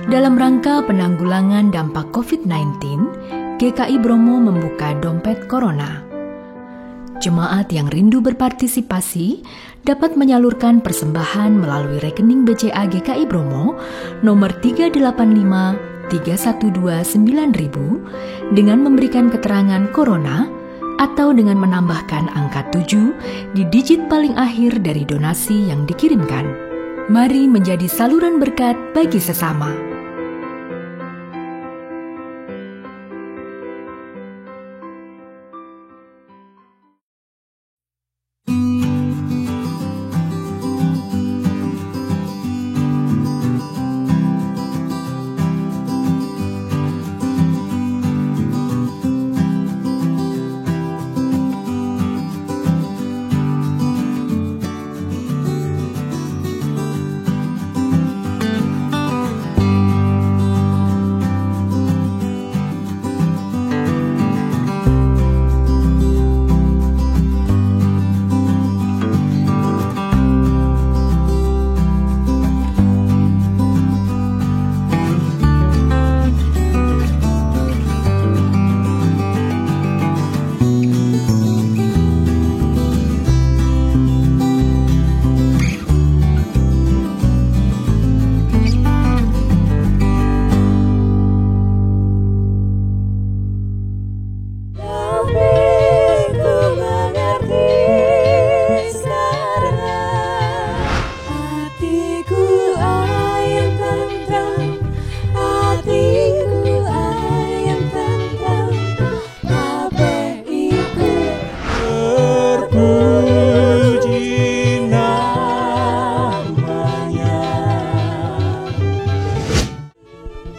Dalam rangka penanggulangan dampak COVID-19, GKI Bromo membuka dompet Corona. Jemaat yang rindu berpartisipasi dapat menyalurkan persembahan melalui rekening BCA GKI Bromo nomor 3853129.000 dengan memberikan keterangan Corona atau dengan menambahkan angka 7 di digit paling akhir dari donasi yang dikirimkan. Mari menjadi saluran berkat bagi sesama.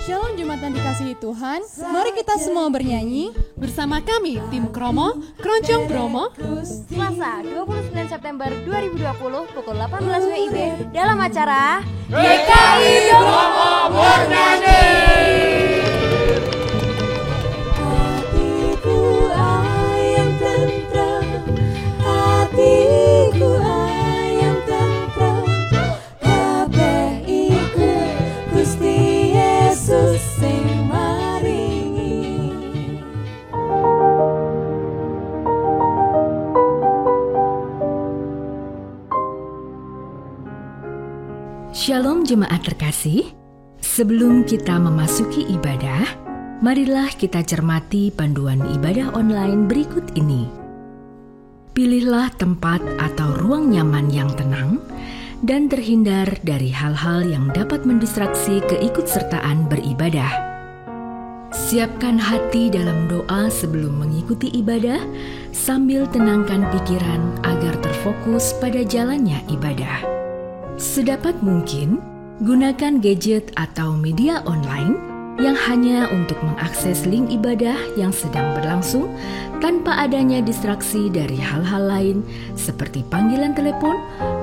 Shalom Jumatan dikasihi Tuhan, mari kita semua bernyanyi bersama kami tim Kromo, Keroncong Bromo. Selasa 29 September 2020 pukul 18 WIB dalam acara GKI Bromo bernyanyi. Hatiku ayam tentram, hatiku ayam tentram, kabeh iku Gusti Yesus sing maringi. Shalom jemaat terkasih, sebelum kita memasuki ibadah, marilah kita cermati panduan ibadah online berikut ini. Pilihlah tempat atau ruang nyaman yang tenang dan terhindar dari hal-hal yang dapat mendistraksi keikutsertaan beribadah. Siapkan hati dalam doa sebelum mengikuti ibadah, sambil tenangkan pikiran agar terfokus pada jalannya ibadah. Sedapat mungkin, gunakan gadget atau media online yang hanya untuk mengakses link ibadah yang sedang berlangsung tanpa adanya distraksi dari hal-hal lain seperti panggilan telepon,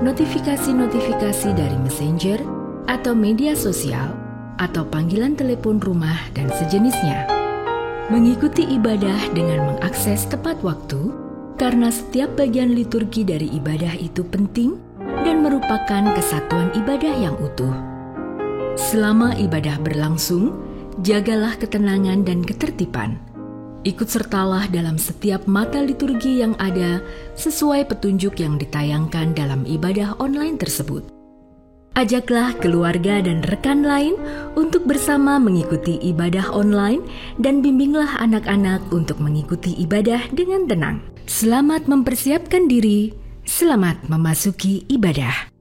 notifikasi-notifikasi dari messenger atau media sosial, atau panggilan telepon rumah dan sejenisnya. Mengikuti ibadah dengan mengakses tepat waktu, karena setiap bagian liturgi dari ibadah itu penting dan merupakan kesatuan ibadah yang utuh. Selama ibadah berlangsung, jagalah ketenangan dan ketertiban. Ikut sertalah dalam setiap mata liturgi yang ada sesuai petunjuk yang ditayangkan dalam ibadah online tersebut. Ajaklah keluarga dan rekan lain untuk bersama mengikuti ibadah online dan bimbinglah anak-anak untuk mengikuti ibadah dengan tenang. Selamat mempersiapkan diri, selamat memasuki ibadah.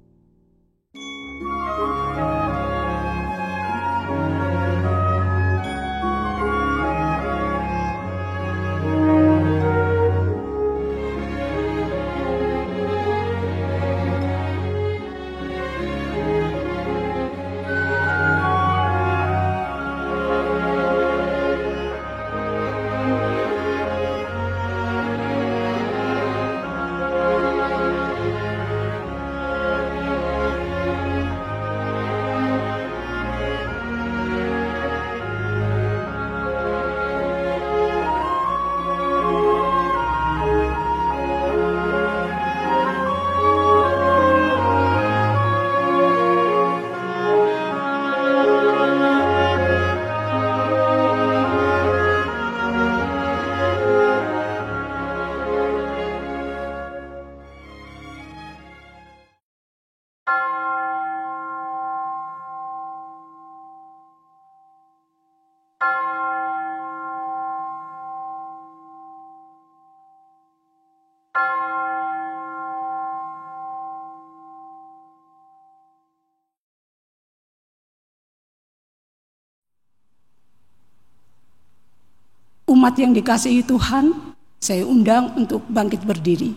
Umat yang dikasihi Tuhan, saya undang untuk bangkit berdiri.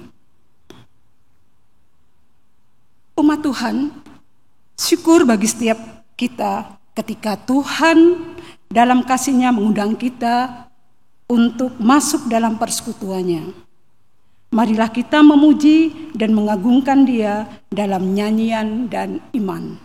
Umat Tuhan, syukur bagi setiap kita ketika Tuhan dalam kasih-Nya mengundang kita untuk masuk dalam persekutuannya. Marilah kita memuji dan mengagungkan Dia dalam nyanyian dan iman.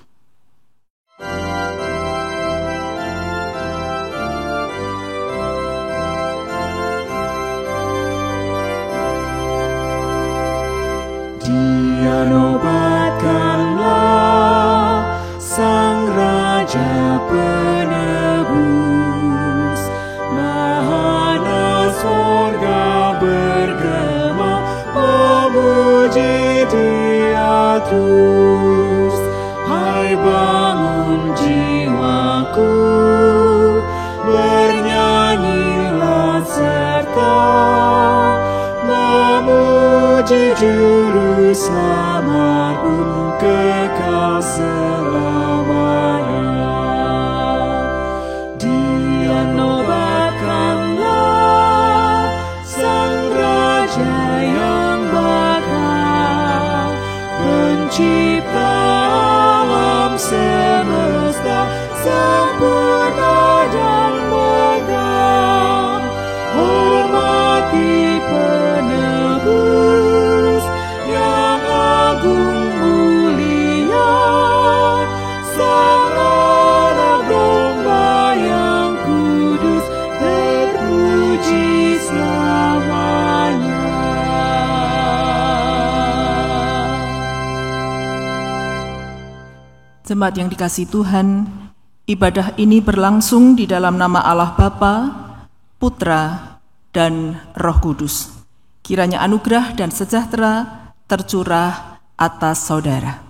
Dia nobatkanlah Sang Raja Penebus, mahana sorga bergema memuji Dia terus. Hai bangun jiwaku, bernyanyilah serta memuji Juru Selamatmu kekal selamanya. Dia nobatkanlah Sang Raja yang bakal pencipta alam semesta sempurna dan megah. Hormati Penebus yang agung mulia, Sang Anak Domba yang kudus, terpuji selamanya. Jemaat yang dikasihi Tuhan, ibadah ini berlangsung di dalam nama Allah Bapa, Putra, dan Roh Kudus. Kiranya anugerah dan sejahtera tercurah atas saudara.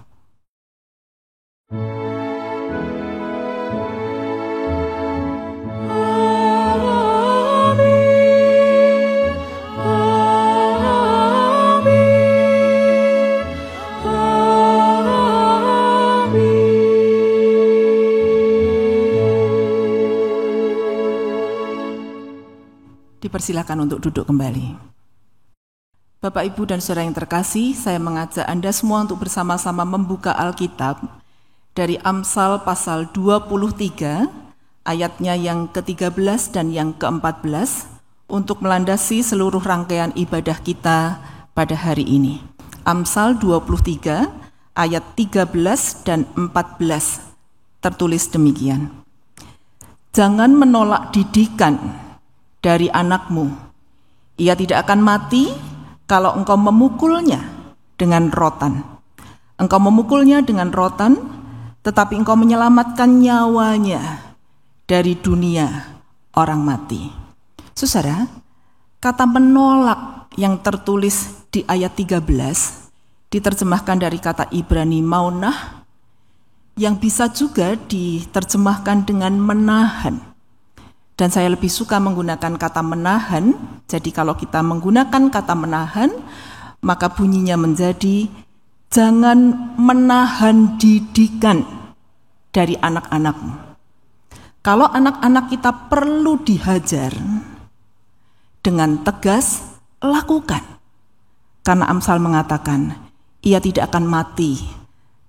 Dipersilakan untuk duduk kembali. Bapak, Ibu, dan saudara yang terkasih, saya mengajak Anda semua untuk bersama-sama membuka Alkitab dari Amsal pasal 23, ayatnya yang ke-13 dan yang ke-14, untuk melandasi seluruh rangkaian ibadah kita pada hari ini. Amsal 23, ayat 13 dan 14, tertulis demikian. Jangan menolak didikan dari anakmu. Ia tidak akan mati kalau engkau memukulnya dengan rotan. Engkau memukulnya dengan rotan, tetapi engkau menyelamatkan nyawanya dari dunia orang mati. Saudara, kata menolak yang tertulis di ayat 13 diterjemahkan dari kata Ibrani maunah, yang bisa juga diterjemahkan dengan menahan. Dan saya lebih suka menggunakan kata menahan. Jadi kalau kita menggunakan kata menahan, maka bunyinya menjadi jangan menahan didikan dari anak-anakmu. Kalau anak-anak kita perlu dihajar, dengan tegas lakukan. Karena Amsal mengatakan, ia tidak akan mati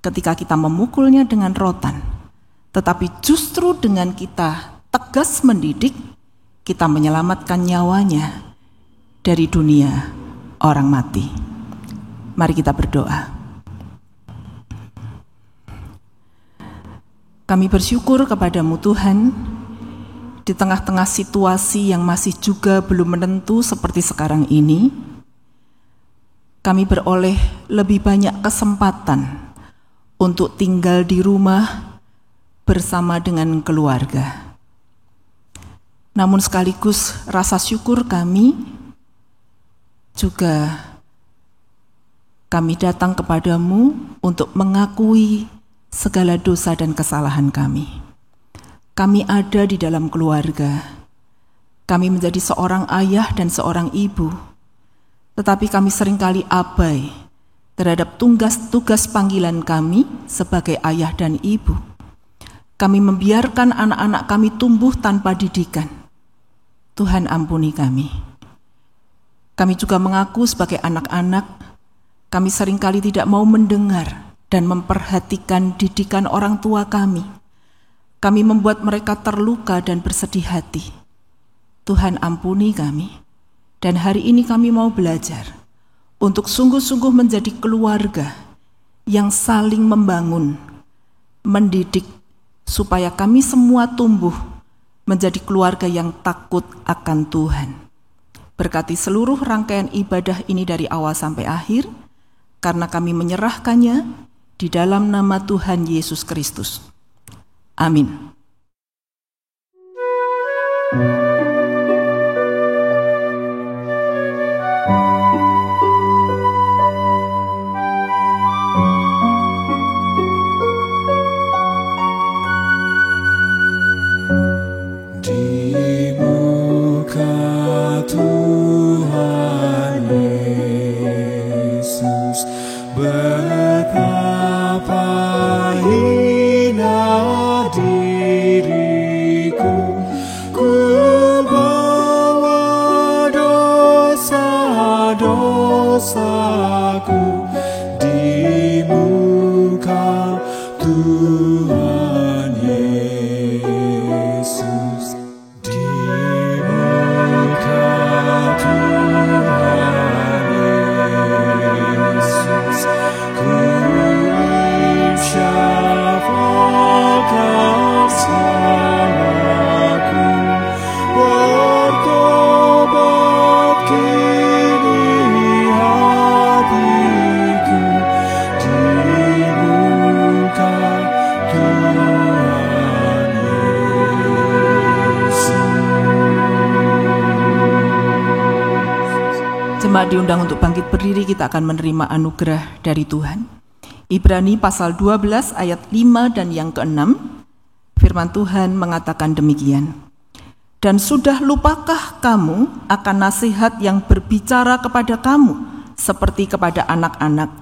ketika kita memukulnya dengan rotan. Tetapi justru dengan kita tegas mendidik, kita menyelamatkan nyawanya dari dunia orang mati. Mari kita berdoa. Kami bersyukur kepadamu Tuhan, di tengah-tengah situasi yang masih juga belum menentu seperti sekarang ini, kami beroleh lebih banyak kesempatan untuk tinggal di rumah bersama dengan keluarga. Namun sekaligus rasa syukur kami juga kami datang kepadamu untuk mengakui segala dosa dan kesalahan kami. Kami ada di dalam keluarga. Kami menjadi seorang ayah dan seorang ibu. Tetapi kami seringkali abai terhadap tugas panggilan kami sebagai ayah dan ibu. Kami membiarkan anak-anak kami tumbuh tanpa didikan. Tuhan ampuni kami. Kami juga mengaku sebagai anak-anak, kami seringkali tidak mau mendengar dan memperhatikan didikan orang tua kami. Kami membuat mereka terluka dan bersedih hati. Tuhan ampuni kami. Dan hari ini kami mau belajar untuk sungguh-sungguh menjadi keluarga yang saling membangun, mendidik, supaya kami semua tumbuh menjadi keluarga yang takut akan Tuhan. Berkati seluruh rangkaian ibadah ini dari awal sampai akhir, karena kami menyerahkannya di dalam nama Tuhan Yesus Kristus. Amin. Jemaat diundang untuk bangkit berdiri, kita akan menerima anugerah dari Tuhan. Ibrani pasal 12 ayat 5 dan yang ke-6, firman Tuhan mengatakan demikian. Dan sudah lupakah kamu akan nasihat yang berbicara kepada kamu seperti kepada anak-anak?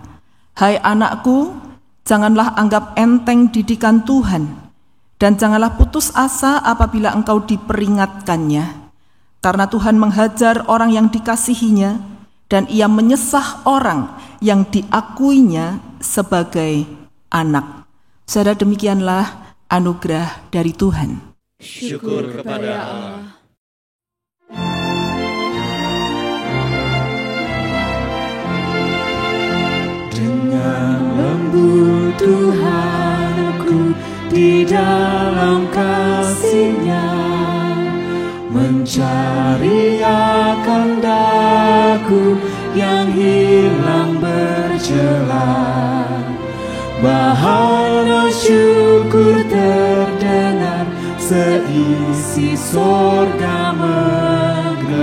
Hai anakku, janganlah anggap enteng didikan Tuhan, dan janganlah putus asa apabila engkau diperingatkannya. Karena Tuhan menghajar orang yang dikasihinya, dan ia menyesah orang yang diakuinya sebagai anak. Saudara, demikianlah anugerah dari Tuhan. Syukur kepada Allah. Dengan lembut Tuhanku di dalam kasih-Nya, mencari akan daku yang hilang bercelah. Bahana syukur terdengar, seisi sorga menggelegar.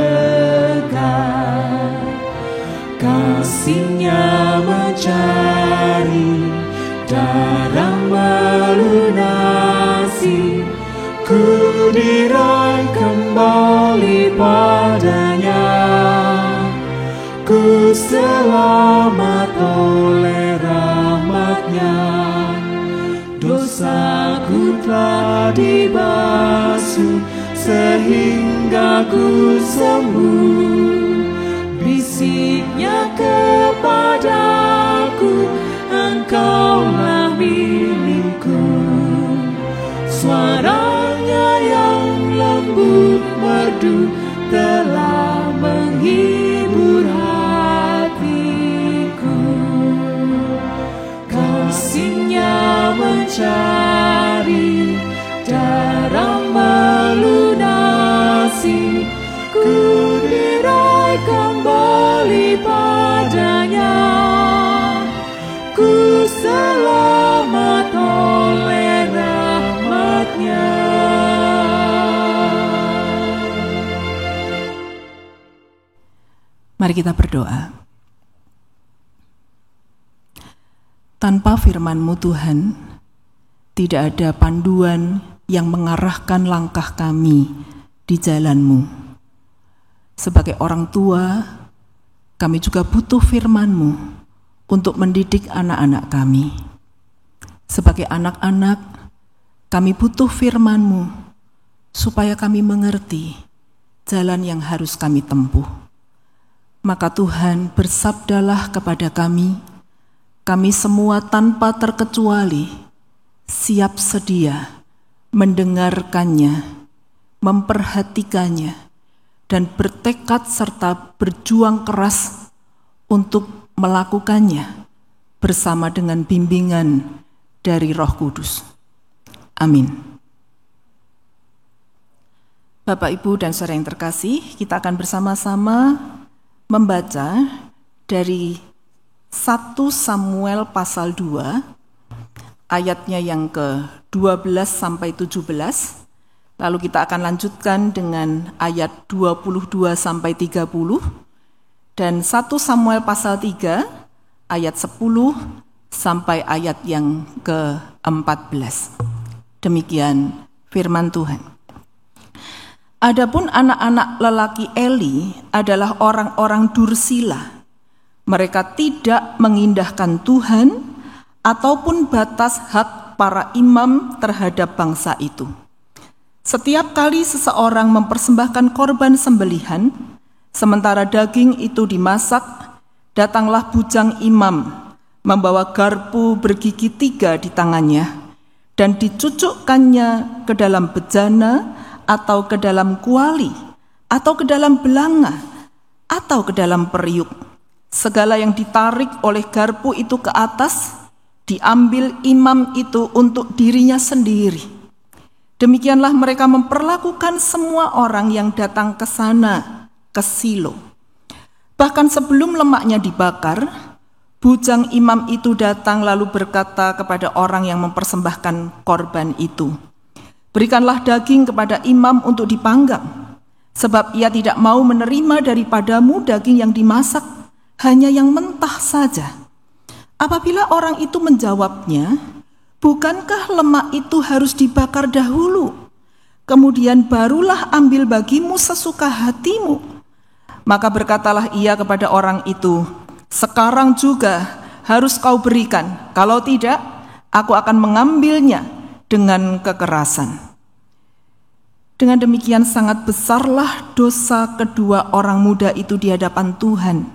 Kasih-Nya mencari, darah melunasi, ku diraih kembali padanya. Ku selamat oleh rahmat-Nya, dosaku telah dibasuh sehingga ku sembuh. Bisiknya kepadaku, Engkaulah milikku. Suaranya yang lembut merdu telah menghibur hatiku. Kasih-Nya mencari, darah melunasi, ku diraih kembali padanya. Ku selamat oleh rahmat-Nya. Mari kita berdoa. Tanpa firman-Mu Tuhan, tidak ada panduan yang mengarahkan langkah kami di jalan-Mu. Sebagai orang tua, kami juga butuh firman-Mu untuk mendidik anak-anak kami. Sebagai anak-anak, kami butuh firman-Mu supaya kami mengerti jalan yang harus kami tempuh. Maka Tuhan, bersabdalah kepada kami semua tanpa terkecuali siap sedia mendengarkannya, memperhatikannya, dan bertekad serta berjuang keras untuk melakukannya bersama dengan bimbingan dari Roh Kudus. Amin. Bapak, Ibu, dan saudara yang terkasih, kita akan bersama-sama membaca dari 1 Samuel pasal 2, ayatnya yang ke-12 sampai 17. Lalu kita akan lanjutkan dengan ayat 22 sampai 30. Dan 1 Samuel pasal 3, ayat 10 sampai ayat yang ke-14. Demikian firman Tuhan. Adapun anak-anak lelaki Eli adalah orang-orang dursila. Mereka tidak mengindahkan Tuhan ataupun batas hak para imam terhadap bangsa itu. Setiap kali seseorang mempersembahkan korban sembelihan, sementara daging itu dimasak, datanglah bujang imam, membawa garpu bergigi 3 di tangannya, dan dicucukkannya ke dalam bejana, atau ke dalam kuali, atau ke dalam belanga, atau ke dalam periuk. Segala yang ditarik oleh garpu itu ke atas, diambil imam itu untuk dirinya sendiri. Demikianlah mereka memperlakukan semua orang yang datang ke sana, ke Silo. Bahkan sebelum lemaknya dibakar, bujang imam itu datang lalu berkata kepada orang yang mempersembahkan korban itu, "Berikanlah daging kepada imam untuk dipanggang, sebab ia tidak mau menerima daripadamu daging yang dimasak, hanya yang mentah saja." Apabila orang itu menjawabnya, "Bukankah lemak itu harus dibakar dahulu, kemudian barulah ambil bagimu sesuka hatimu?" Maka berkatalah ia kepada orang itu, "Sekarang juga harus kau berikan, kalau tidak, aku akan mengambilnya dengan kekerasan." Dengan demikian sangat besarlah dosa kedua orang muda itu di hadapan Tuhan,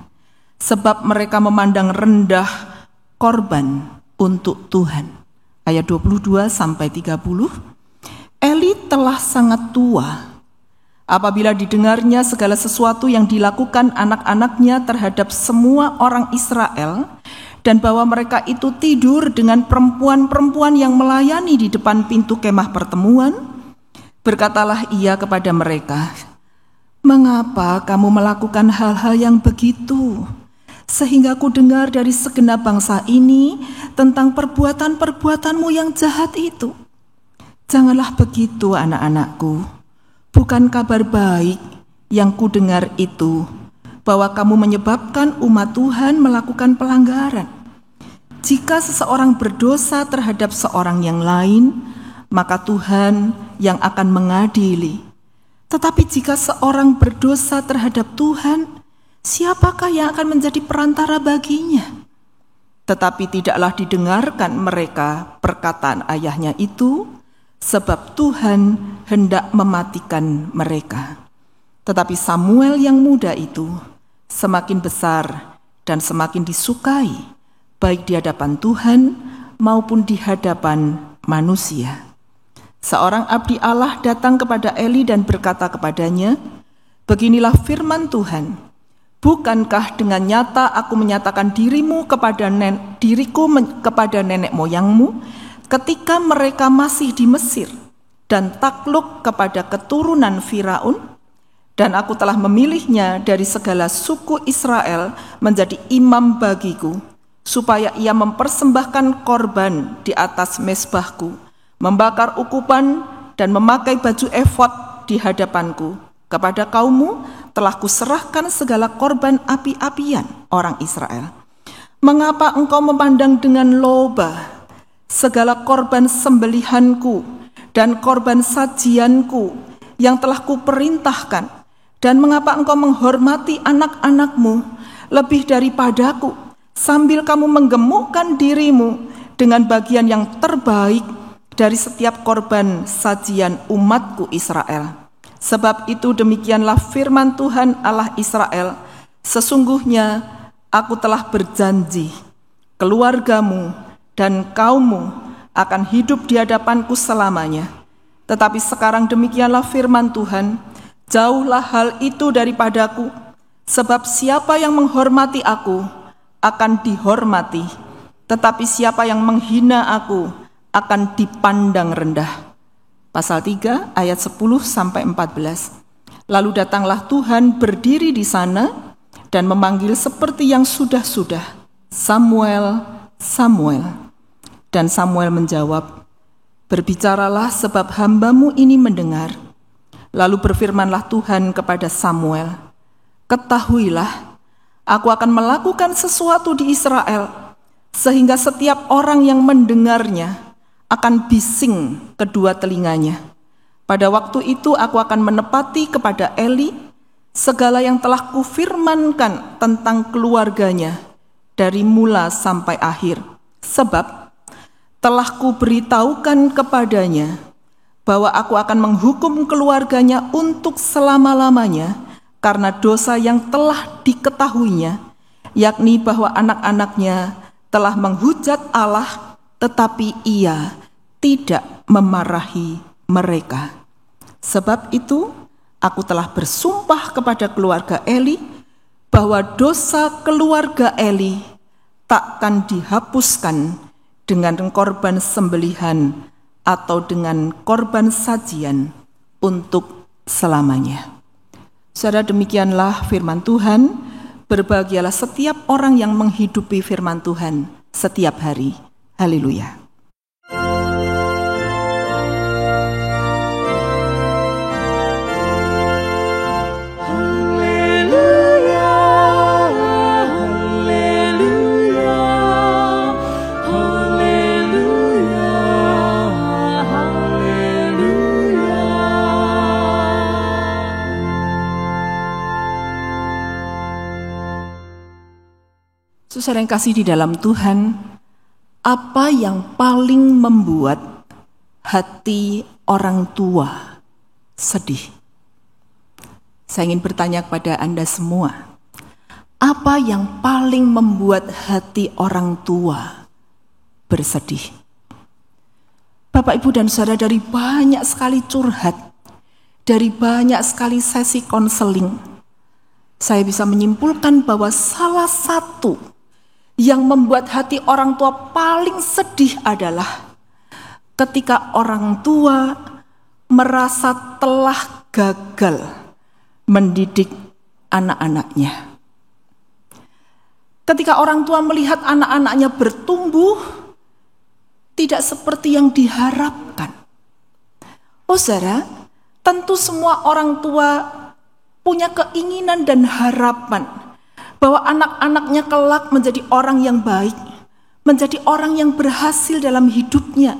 sebab mereka memandang rendah korban untuk Tuhan. Ayat 22 sampai 30. Eli telah sangat tua apabila didengarnya segala sesuatu yang dilakukan anak-anaknya terhadap semua orang Israel, dan bahwa mereka itu tidur dengan perempuan-perempuan yang melayani di depan pintu kemah pertemuan. Berkatalah ia kepada mereka, "Mengapa kamu melakukan hal-hal yang begitu? Sehingga ku dengar dari segenap bangsa ini tentang perbuatan-perbuatanmu yang jahat itu. Janganlah begitu, anak-anakku. Bukan kabar baik yang ku dengar itu, bahwa kamu menyebabkan umat Tuhan melakukan pelanggaran. Jika seseorang berdosa terhadap seorang yang lain, maka Tuhan yang akan mengadili. Tetapi jika seorang berdosa terhadap Tuhan, siapakah yang akan menjadi perantara baginya?" Tetapi tidaklah didengarkan mereka perkataan ayahnya itu, sebab Tuhan hendak mematikan mereka. Tetapi Samuel yang muda itu semakin besar dan semakin disukai, baik di hadapan Tuhan maupun di hadapan manusia. Seorang abdi Allah datang kepada Eli dan berkata kepadanya, "Beginilah firman Tuhan, bukankah dengan nyata aku menyatakan diriku kepada nenek moyangmu ketika mereka masih di Mesir dan takluk kepada keturunan Firaun? Dan aku telah memilihnya dari segala suku Israel menjadi imam bagiku, supaya ia mempersembahkan korban di atas mezbahku, membakar ukupan dan memakai baju efod di hadapanku. Kepada kaummu telah kuserahkan segala korban api-apian orang Israel. Mengapa engkau memandang dengan loba segala korban sembelihanku dan korban sajianku yang telah kuperintahkan? Dan mengapa engkau menghormati anak-anakmu lebih daripadaku, sambil kamu menggemukkan dirimu dengan bagian yang terbaik dari setiap korban sajian umatku Israel? Sebab itu demikianlah firman Tuhan Allah Israel, sesungguhnya aku telah berjanji, keluargamu dan kaummu akan hidup di hadapanku selamanya. Tetapi sekarang demikianlah firman Tuhan, jauhlah hal itu daripadaku, sebab siapa yang menghormati aku akan dihormati, tetapi siapa yang menghina aku akan dipandang rendah. Pasal 3 ayat 10-14. Lalu datanglah Tuhan berdiri di sana dan memanggil seperti yang sudah-sudah, Samuel, Samuel. Dan Samuel menjawab, berbicaralah sebab hambamu ini mendengar. Lalu berfirmanlah Tuhan kepada Samuel, ketahuilah, aku akan melakukan sesuatu di Israel, sehingga setiap orang yang mendengarnya akan bising kedua telinganya. Pada waktu itu aku akan menepati kepada Eli segala yang telah kufirmankan tentang keluarganya dari mula sampai akhir. Sebab telah kuberitahukan kepadanya bahwa aku akan menghukum keluarganya untuk selama-lamanya karena dosa yang telah diketahuinya, yakni bahwa anak-anaknya telah menghujat Allah, tetapi ia tidak memarahi mereka. Sebab itu aku telah bersumpah kepada keluarga Eli bahwa dosa keluarga Eli takkan dihapuskan dengan korban sembelihan atau dengan korban sajian untuk selamanya. Saudara, demikianlah firman Tuhan. Berbahagialah setiap orang yang menghidupi firman Tuhan setiap hari. Haleluya. Saudara yang kasih di dalam Tuhan, apa yang paling membuat hati orang tua sedih? Saya ingin bertanya kepada Anda semua, apa yang paling membuat hati orang tua bersedih? Bapak, Ibu, dan Saudara, dari banyak sekali curhat, dari banyak sekali sesi konseling, saya bisa menyimpulkan bahwa salah satu yang membuat hati orang tua paling sedih adalah ketika orang tua merasa telah gagal mendidik anak-anaknya. Ketika orang tua melihat anak-anaknya bertumbuh tidak seperti yang diharapkan. Oh saudara, tentu semua orang tua punya keinginan dan harapan bahwa anak-anaknya kelak menjadi orang yang baik, menjadi orang yang berhasil dalam hidupnya.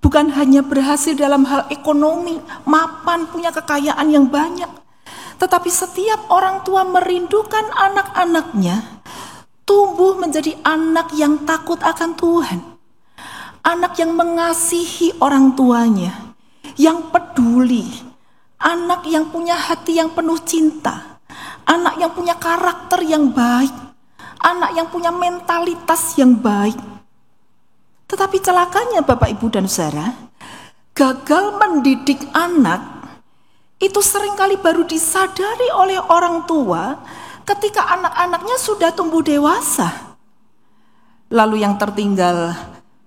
Bukan hanya berhasil dalam hal ekonomi, mapan, punya kekayaan yang banyak. Tetapi setiap orang tua merindukan anak-anaknya tumbuh menjadi anak yang takut akan Tuhan. Anak yang mengasihi orang tuanya, yang peduli. Anak yang punya hati yang penuh cinta. Anak yang punya karakter yang baik, anak yang punya mentalitas yang baik. Tetapi celakanya Bapak, Ibu, dan Saudara, gagal mendidik anak itu seringkali baru disadari oleh orang tua ketika anak-anaknya sudah tumbuh dewasa. Lalu yang tertinggal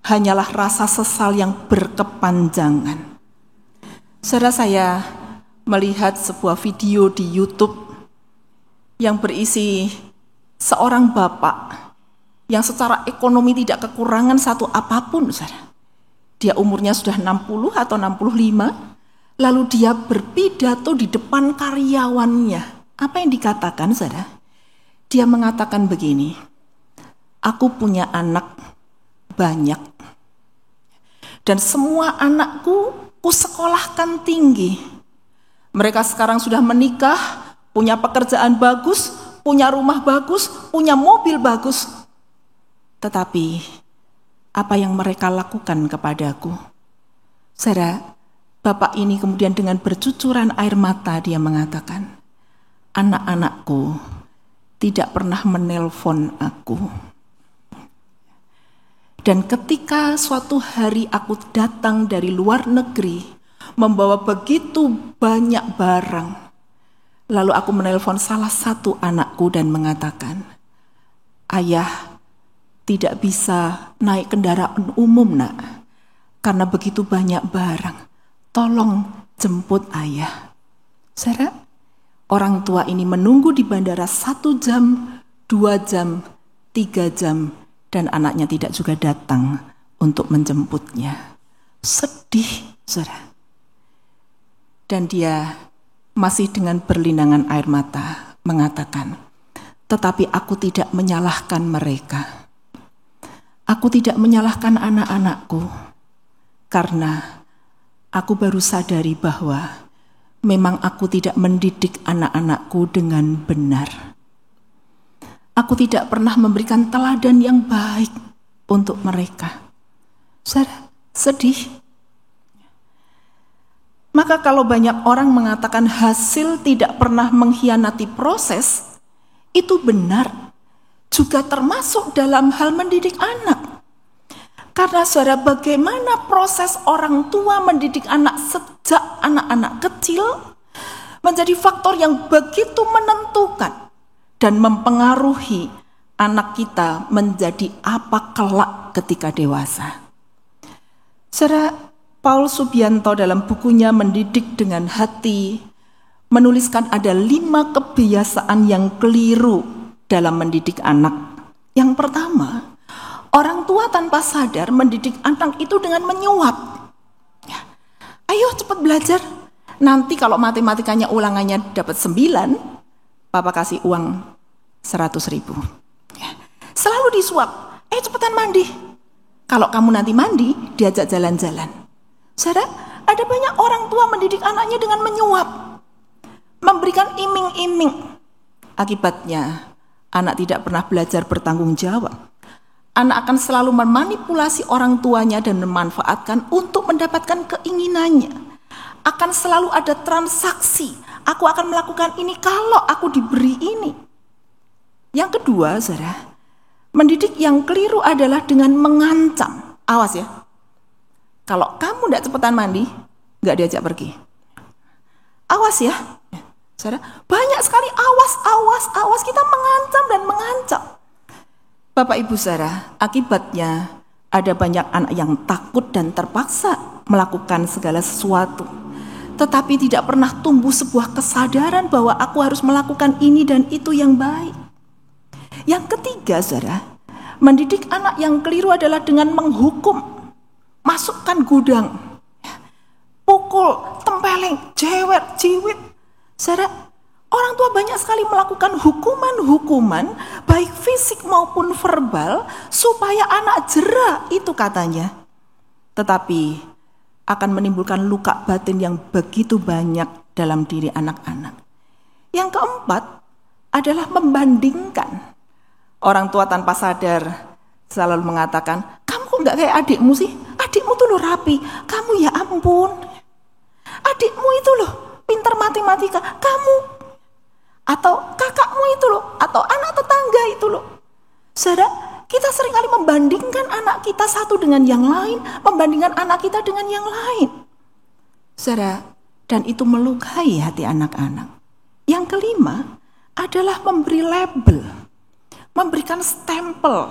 hanyalah rasa sesal yang berkepanjangan. Saudara, saya melihat sebuah video di YouTube yang berisi seorang bapak yang secara ekonomi tidak kekurangan satu apapun, saudara. Dia umurnya sudah 60 atau 65, lalu dia berpidato di depan karyawannya. Apa yang dikatakan, saudara? Dia mengatakan begini, aku punya anak banyak, dan semua anakku kusekolahkan tinggi. Mereka sekarang sudah menikah, punya pekerjaan bagus, punya rumah bagus, punya mobil bagus. Tetapi apa yang mereka lakukan kepadaku? Saudara, Bapak ini kemudian dengan bercucuran air mata dia mengatakan, anak-anakku tidak pernah menelpon aku. Dan ketika suatu hari aku datang dari luar negeri, membawa begitu banyak barang, lalu aku menelpon salah satu anakku dan mengatakan, ayah tidak bisa naik kendaraan umum nak, karena begitu banyak barang, tolong jemput ayah. Saudara, orang tua ini menunggu di bandara 1 jam, 2 jam, 3 jam, dan anaknya tidak juga datang untuk menjemputnya. Sedih, saudara. Dan dia masih dengan berlinangan air mata mengatakan, tetapi aku tidak menyalahkan mereka. Aku tidak menyalahkan anak-anakku, karena aku baru sadari bahwa memang aku tidak mendidik anak-anakku dengan benar. Aku tidak pernah memberikan teladan yang baik untuk mereka. Sedih. Maka kalau banyak orang mengatakan hasil tidak pernah mengkhianati proses, itu benar. Juga termasuk dalam hal mendidik anak. Karena saudara, bagaimana proses orang tua mendidik anak sejak anak-anak kecil menjadi faktor yang begitu menentukan dan mempengaruhi anak kita menjadi apa kelak ketika dewasa. Saudara, Paul Subianto dalam bukunya Mendidik dengan Hati menuliskan ada 5 kebiasaan yang keliru dalam mendidik anak. Yang pertama, orang tua tanpa sadar mendidik anak itu dengan menyuap. Ya, ayo cepat belajar, nanti kalau matematikanya ulangannya dapat 9, Papa kasih uang 100.000. Ya. Selalu disuap, cepetan mandi. Kalau kamu nanti mandi, diajak jalan-jalan. Saudara, ada banyak orang tua mendidik anaknya dengan menyuap, memberikan iming-iming. Akibatnya, anak tidak pernah belajar bertanggung jawab. Anak akan selalu memanipulasi orang tuanya dan memanfaatkan untuk mendapatkan keinginannya. Akan selalu ada transaksi. Aku akan melakukan ini kalau aku diberi ini. Yang kedua, saudara, mendidik yang keliru adalah dengan mengancam. Awas ya, kalau kamu tidak cepetan mandi, nggak diajak pergi. Awas ya, saudara, banyak sekali awas kita mengancam dan mengancam. Bapak Ibu saudara, akibatnya ada banyak anak yang takut dan terpaksa melakukan segala sesuatu, tetapi tidak pernah tumbuh sebuah kesadaran bahwa aku harus melakukan ini dan itu yang baik. Yang ketiga, saudara, mendidik anak yang keliru adalah dengan menghukum, masukkan gudang, pukul, tempeleng, jewer, jiwit. Saudara, orang tua banyak sekali melakukan hukuman-hukuman, baik fisik maupun verbal, supaya anak jera, itu katanya. Tetapi akan menimbulkan luka batin yang begitu banyak dalam diri anak-anak. Yang keempat adalah membandingkan. Orang tua tanpa sadar selalu mengatakan, kamu kok gak kayak adikmu sih? Adikmu tuh loh rapi, kamu ya ampun. Adikmu itu loh pintar matematika, kamu. Atau kakakmu itu loh, atau anak tetangga itu loh. Saudara, kita seringkali membandingkan anak kita satu dengan yang lain, membandingkan anak kita dengan yang lain. Saudara, dan itu melukai hati anak-anak. Yang kelima adalah memberi label, memberikan stempel,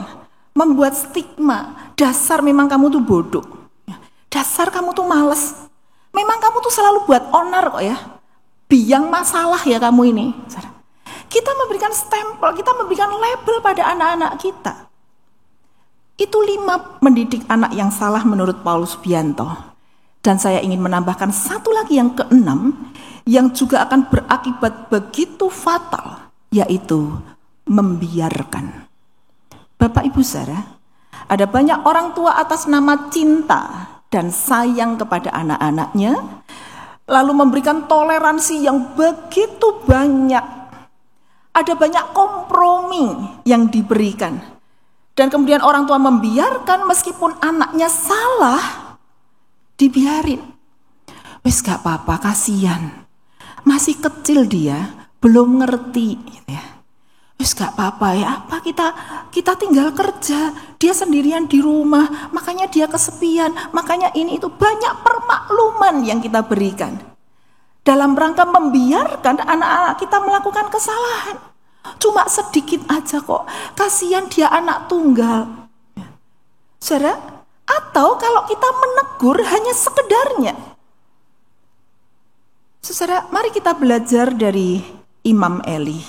membuat stigma. Dasar memang kamu tuh bodoh, dasar kamu tuh males, memang kamu tuh selalu buat onar kok ya, biang masalah ya kamu ini. Kita memberikan stempel, kita memberikan label pada anak-anak kita. Itu 5 mendidik anak yang salah menurut Paul Subianto. Dan saya ingin menambahkan satu lagi yang ke-6, yang juga akan berakibat begitu fatal, yaitu membiarkan. Bapak Ibu saudara, ada banyak orang tua atas nama cinta dan sayang kepada anak-anaknya, lalu memberikan toleransi yang begitu banyak. Ada banyak kompromi yang diberikan. Dan kemudian orang tua membiarkan meskipun anaknya salah, dibiarin. Wis gak apa-apa, kasihan. Masih kecil dia, belum ngerti gitu ya. Wis gak apa-apa ya, apa kita tinggal kerja, dia sendirian di rumah, makanya dia kesepian, makanya ini itu, banyak permakluman yang kita berikan dalam rangka membiarkan anak-anak kita melakukan kesalahan. Cuma sedikit aja kok, kasihan dia anak tunggal. Saudara, atau kalau kita menegur hanya sekedarnya. Saudara, mari kita belajar dari Imam Eli.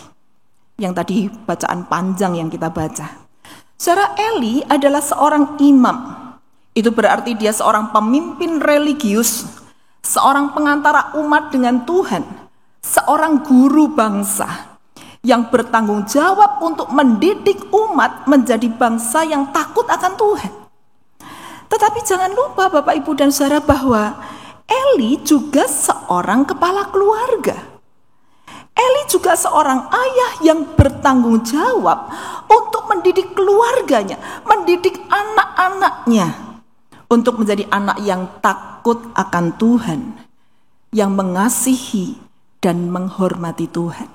Yang tadi bacaan panjang yang kita baca. Saudara, Eli adalah seorang imam. Itu berarti dia seorang pemimpin religius, seorang pengantara umat dengan Tuhan, seorang guru bangsa yang bertanggung jawab untuk mendidik umat menjadi bangsa yang takut akan Tuhan. Tetapi jangan lupa Bapak Ibu dan Saudara bahwa Eli juga seorang kepala keluarga. Eli juga seorang ayah yang bertanggung jawab untuk mendidik keluarganya, mendidik anak-anaknya untuk menjadi anak yang takut akan Tuhan, yang mengasihi dan menghormati Tuhan.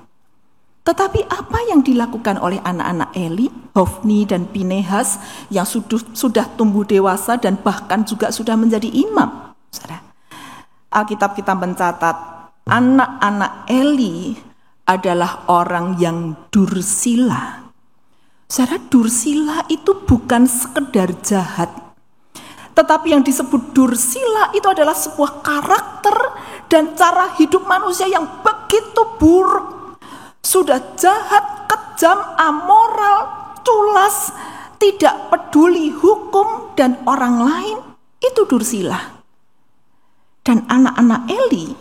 Tetapi apa yang dilakukan oleh anak-anak Eli, Hofni dan Pinehas yang sudah tumbuh dewasa dan bahkan juga sudah menjadi imam? Alkitab kita mencatat anak-anak Eli adalah orang yang dursila. Saudara, dursila itu bukan sekedar jahat. Tetapi yang disebut dursila itu adalah sebuah karakter dan cara hidup manusia yang begitu buruk. Sudah jahat, kejam, amoral, culas, tidak peduli hukum dan orang lain. Itu dursila. Dan anak-anak Eli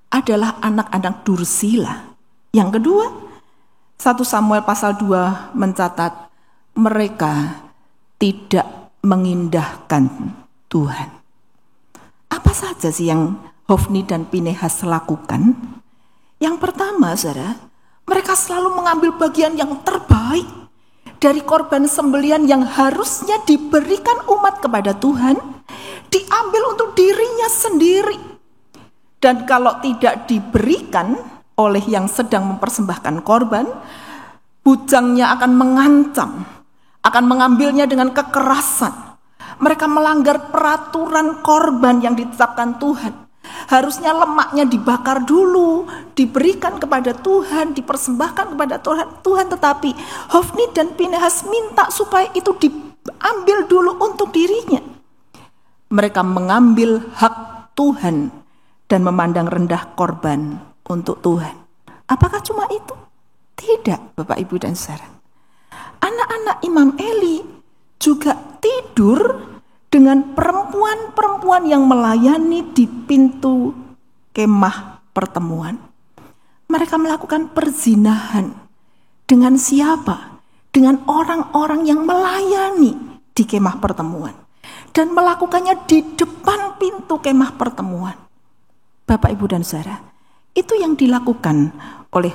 adalah anak-anak dursila. Yang kedua, 1 Samuel pasal 2 mencatat mereka tidak mengindahkan Tuhan. Apa saja sih yang Hofni dan Pinehas lakukan? Yang pertama, saudara, mereka selalu mengambil bagian yang terbaik dari korban sembelihan yang harusnya diberikan umat kepada Tuhan, diambil untuk dirinya sendiri. Dan kalau tidak diberikan oleh yang sedang mempersembahkan korban, bujangnya akan mengancam, akan mengambilnya dengan kekerasan. Mereka melanggar peraturan korban yang ditetapkan Tuhan. Harusnya lemaknya dibakar dulu, diberikan kepada Tuhan, dipersembahkan kepada Tuhan, tetapi Hofni dan Pinehas minta supaya itu diambil dulu untuk dirinya. Mereka mengambil hak Tuhan dan memandang rendah korban untuk Tuhan. Apakah cuma itu? Tidak, Bapak Ibu dan Saudara. Anak-anak Imam Eli juga tidur dengan perempuan-perempuan yang melayani di pintu kemah pertemuan. Mereka melakukan perzinahan. Dengan siapa? Dengan orang-orang yang melayani di kemah pertemuan. Dan melakukannya di depan pintu kemah pertemuan. Bapak, Ibu, dan Saudara, itu yang dilakukan oleh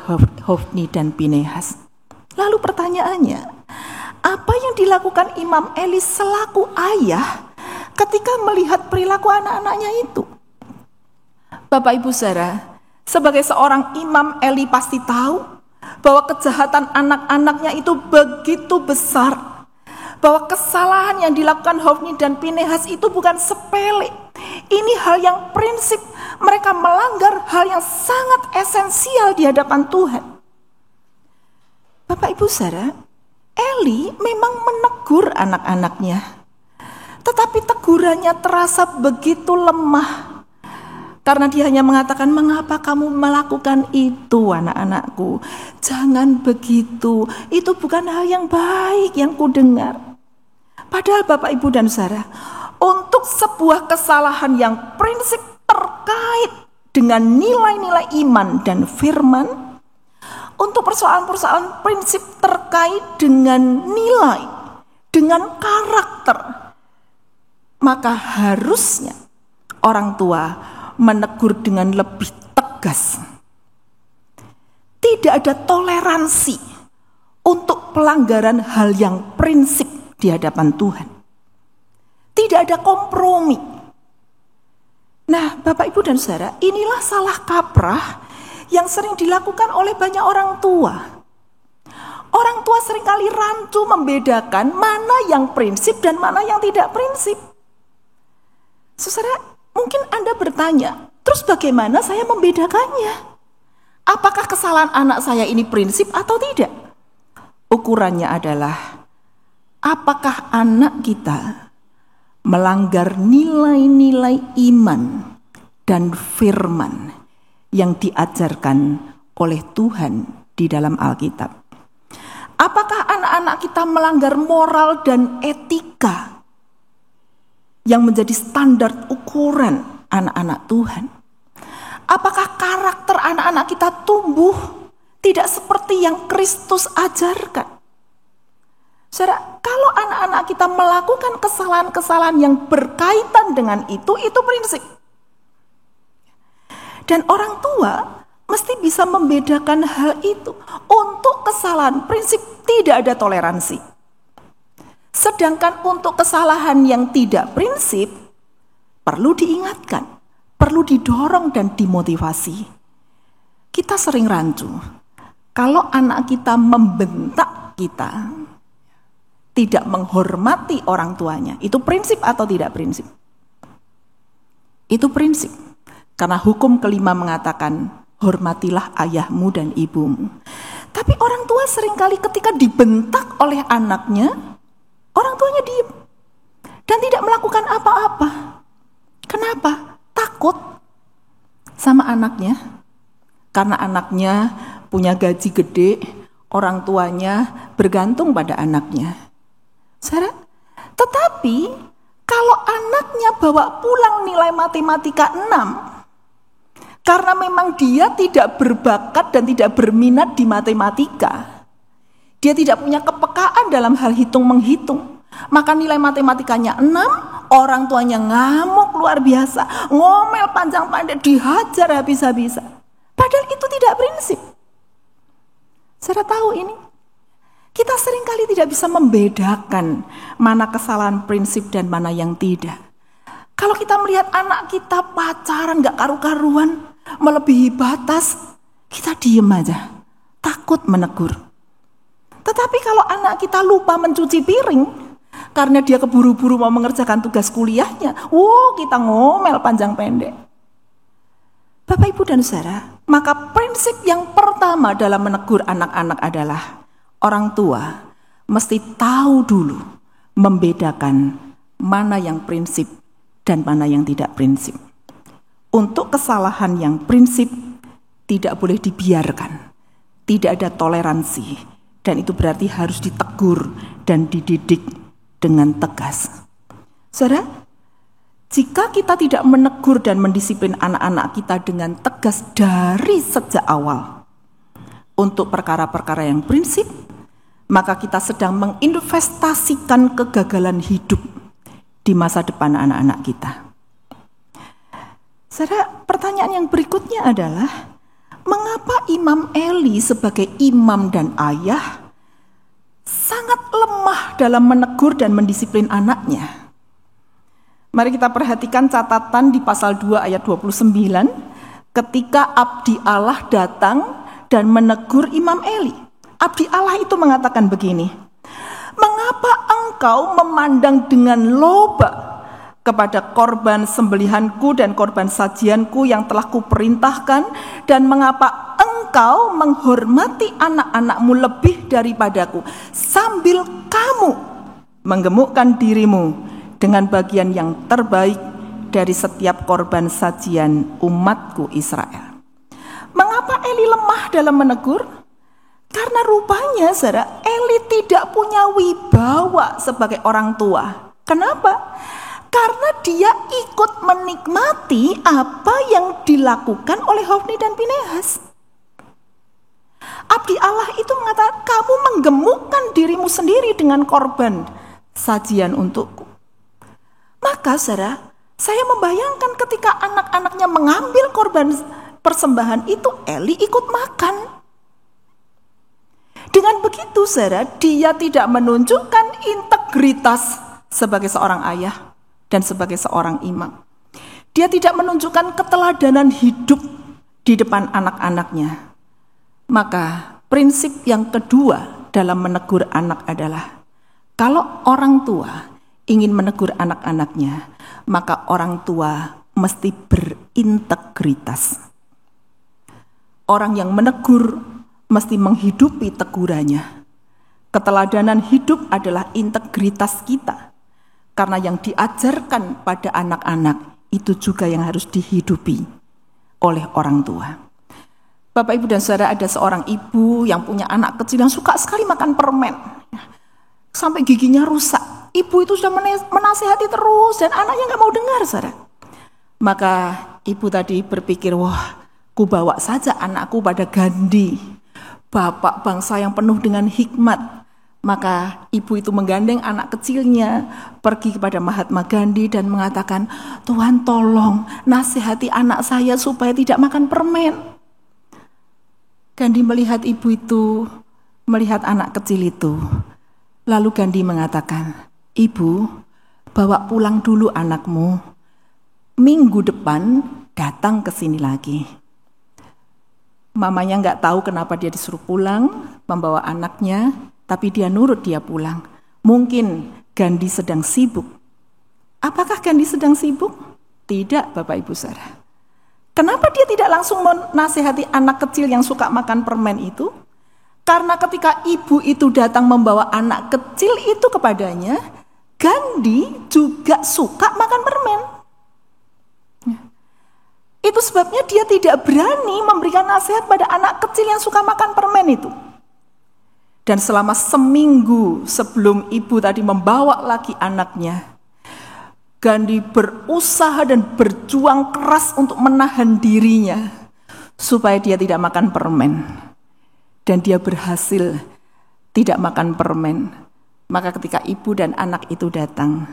Hofni dan Pinehas. Lalu pertanyaannya, apa yang dilakukan Imam Eli selaku ayah ketika melihat perilaku anak-anaknya itu? Bapak, Ibu, Saudara, sebagai seorang imam, Eli pasti tahu bahwa kejahatan anak-anaknya itu begitu besar, bahwa kesalahan yang dilakukan Hofni dan Pinehas itu bukan sepele. Ini hal yang prinsip, mereka melanggar hal yang sangat esensial di hadapan Tuhan. Bapak, Ibu, Saudara, Eli memang menegur anak-anaknya, tetapi tegurannya terasa begitu lemah. Karena dia hanya mengatakan, mengapa kamu melakukan itu anak-anakku? Jangan begitu, itu bukan hal yang baik yang kudengar. Padahal Bapak, Ibu, dan Saudara, untuk sebuah kesalahan yang prinsip terkait dengan nilai-nilai iman dan firman, untuk persoalan-persoalan prinsip terkait dengan nilai, dengan karakter, maka harusnya orang tua menegur dengan lebih tegas. Tidak ada toleransi untuk pelanggaran hal yang prinsip di hadapan Tuhan. Tidak ada kompromi. Nah, Bapak, Ibu, dan Saudara, inilah salah kaprah yang sering dilakukan oleh banyak orang tua. Orang tua seringkali rancu membedakan mana yang prinsip dan mana yang tidak prinsip. Saudara, mungkin Anda bertanya, terus bagaimana saya membedakannya? Apakah kesalahan anak saya ini prinsip atau tidak? Ukurannya adalah, apakah anak kita melanggar nilai-nilai iman dan firman yang diajarkan oleh Tuhan di dalam Alkitab? Apakah anak-anak kita melanggar moral dan etika yang menjadi standar ukuran anak-anak Tuhan? Apakah karakter anak-anak kita tumbuh tidak seperti yang Kristus ajarkan? Saudara, kalau anak-anak kita melakukan kesalahan-kesalahan yang berkaitan dengan itu prinsip. Dan orang tua mesti bisa membedakan hal itu. Untuk kesalahan prinsip tidak ada toleransi. Sedangkan untuk kesalahan yang tidak prinsip, perlu diingatkan, perlu didorong dan dimotivasi. Kita sering rancu, kalau anak kita membentak kita, tidak menghormati orang tuanya, itu prinsip atau tidak prinsip? Itu prinsip. Karena hukum kelima mengatakan, hormatilah ayahmu dan ibumu. Tapi orang tua seringkali ketika dibentak oleh anaknya, orang tuanya diam dan tidak melakukan apa-apa. Kenapa? Takut sama anaknya. Karena anaknya punya gaji gede, orang tuanya bergantung pada anaknya. Saudara, tetapi kalau anaknya bawa pulang nilai matematika 6, karena memang dia tidak berbakat dan tidak berminat di matematika, dia tidak punya kepekaan dalam hal hitung-menghitung, maka nilai matematikanya 6, orang tuanya ngamuk luar biasa, ngomel panjang pendek, dihajar habis-habisan. Padahal itu tidak prinsip. Saudara tahu ini? Kita seringkali tidak bisa membedakan mana kesalahan prinsip dan mana yang tidak. Kalau kita melihat anak kita pacaran gak karu-karuan, melebihi batas, kita diem aja, takut menegur. Tetapi kalau anak kita lupa mencuci piring, karena dia keburu-buru mau mengerjakan tugas kuliahnya, kita ngomel panjang pendek. Bapak, Ibu, dan Saudara, maka prinsip yang pertama dalam menegur anak-anak adalah orang tua mesti tahu dulu membedakan mana yang prinsip dan mana yang tidak prinsip. Untuk kesalahan yang prinsip tidak boleh dibiarkan, tidak ada toleransi, dan itu berarti harus ditegur dan dididik dengan tegas. Saudara, jika kita tidak menegur dan mendisiplin anak-anak kita dengan tegas dari sejak awal untuk perkara-perkara yang prinsip, maka kita sedang menginvestasikan kegagalan hidup di masa depan anak-anak kita. Saudara, pertanyaan yang berikutnya adalah, mengapa Imam Eli sebagai imam dan ayah sangat lemah dalam menegur dan mendisiplin anaknya? Mari kita perhatikan catatan di pasal 2 ayat 29, ketika abdi Allah datang dan menegur Imam Eli. Abdi Allah itu mengatakan begini, mengapa engkau memandang dengan loba kepada korban sembelihanku dan korban sajianku yang telah kuperintahkan, dan mengapa engkau menghormati anak-anakmu lebih daripadaku, sambil kamu menggemukkan dirimu dengan bagian yang terbaik dari setiap korban sajian umatku Israel. Mengapa Eli lemah dalam menegur? Karena rupanya, saudara, Eli tidak punya wibawa sebagai orang tua. Kenapa? Karena dia ikut menikmati apa yang dilakukan oleh Hofni dan Pinehas. Abdi Allah itu mengatakan, kamu menggemukkan dirimu sendiri dengan korban sajian untukku. Maka, saudara, saya membayangkan ketika anak-anaknya mengambil korban persembahan itu, Eli ikut makan. Dengan begitu, saudara, dia tidak menunjukkan integritas sebagai seorang ayah dan sebagai seorang imam. Dia tidak menunjukkan keteladanan hidup di depan anak-anaknya. Maka prinsip yang kedua dalam menegur anak adalah, kalau orang tua ingin menegur anak-anaknya, maka orang tua mesti berintegritas. Orang yang menegur mesti menghidupi tegurannya. Keteladanan hidup adalah integritas kita. Karena yang diajarkan pada anak-anak itu juga yang harus dihidupi oleh orang tua. Bapak, Ibu, dan Saudara, ada seorang ibu yang punya anak kecil yang suka sekali makan permen. Sampai giginya rusak. Ibu itu sudah menasihati terus dan anaknya gak mau dengar, Saudara. Maka ibu tadi berpikir, wah, ku bawa saja anakku pada Gandhi, bapak bangsa yang penuh dengan hikmat. Maka ibu itu menggandeng anak kecilnya pergi kepada Mahatma Gandhi dan mengatakan, Tuhan tolong nasihati anak saya supaya tidak makan permen. Gandhi melihat ibu itu, melihat anak kecil itu. Lalu Gandhi mengatakan, Ibu, bawa pulang dulu anakmu. Minggu depan datang ke sini lagi. Mamanya nggak tahu kenapa dia disuruh pulang membawa anaknya, tapi dia nurut, dia pulang. Mungkin Gandhi sedang sibuk. Apakah Gandhi sedang sibuk? Tidak, Bapak Ibu Saudara. Kenapa dia tidak langsung menasihati anak kecil yang suka makan permen itu? Karena ketika ibu itu datang membawa anak kecil itu kepadanya, Gandhi juga suka makan permen. Itu sebabnya dia tidak berani memberikan nasihat pada anak kecil yang suka makan permen itu. Dan selama seminggu sebelum ibu tadi membawa lagi anaknya, Gandhi berusaha dan berjuang keras untuk menahan dirinya supaya dia tidak makan permen. Dan dia berhasil tidak makan permen. Maka ketika ibu dan anak itu datang,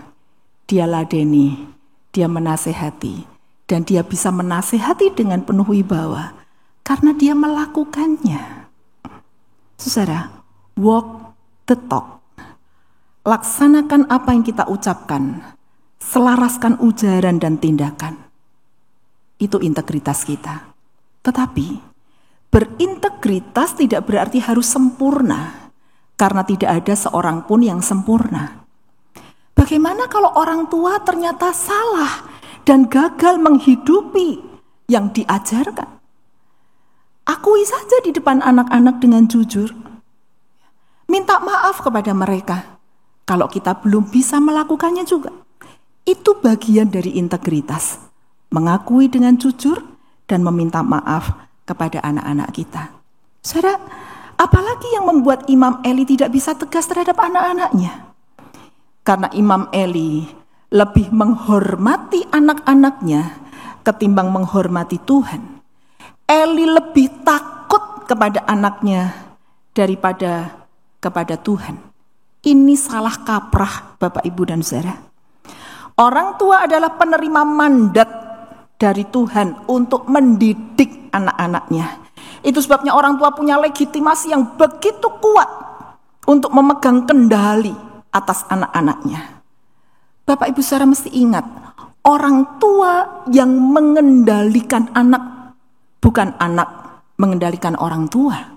dia ladeni, dia menasehati, dan dia bisa menasehati dengan penuh wibawa karena dia melakukannya. Saudara, walk the talk. Laksanakan apa yang kita ucapkan, selaraskan ujaran dan tindakan. Itu integritas kita. Tetapi berintegritas tidak berarti harus sempurna, karena tidak ada seorang pun yang sempurna. Bagaimana kalau orang tua ternyata salah dan gagal menghidupi yang diajarkan? Akui saja di depan anak-anak dengan jujur. Minta maaf kepada mereka kalau kita belum bisa melakukannya juga. Itu bagian dari integritas. Mengakui dengan jujur dan meminta maaf kepada anak-anak kita. Saudara, apalagi yang membuat Imam Eli tidak bisa tegas terhadap anak-anaknya? Karena Imam Eli lebih menghormati anak-anaknya ketimbang menghormati Tuhan. Eli lebih takut kepada anaknya daripada kepada Tuhan. Ini salah kaprah, Bapak, Ibu, dan Saudara. Orang tua adalah penerima mandat dari Tuhan untuk mendidik anak-anaknya. Itu sebabnya orang tua punya legitimasi yang begitu kuat untuk memegang kendali atas anak-anaknya. Bapak, Ibu, Saudara mesti ingat, orang tua yang mengendalikan anak, bukan anak mengendalikan orang tua.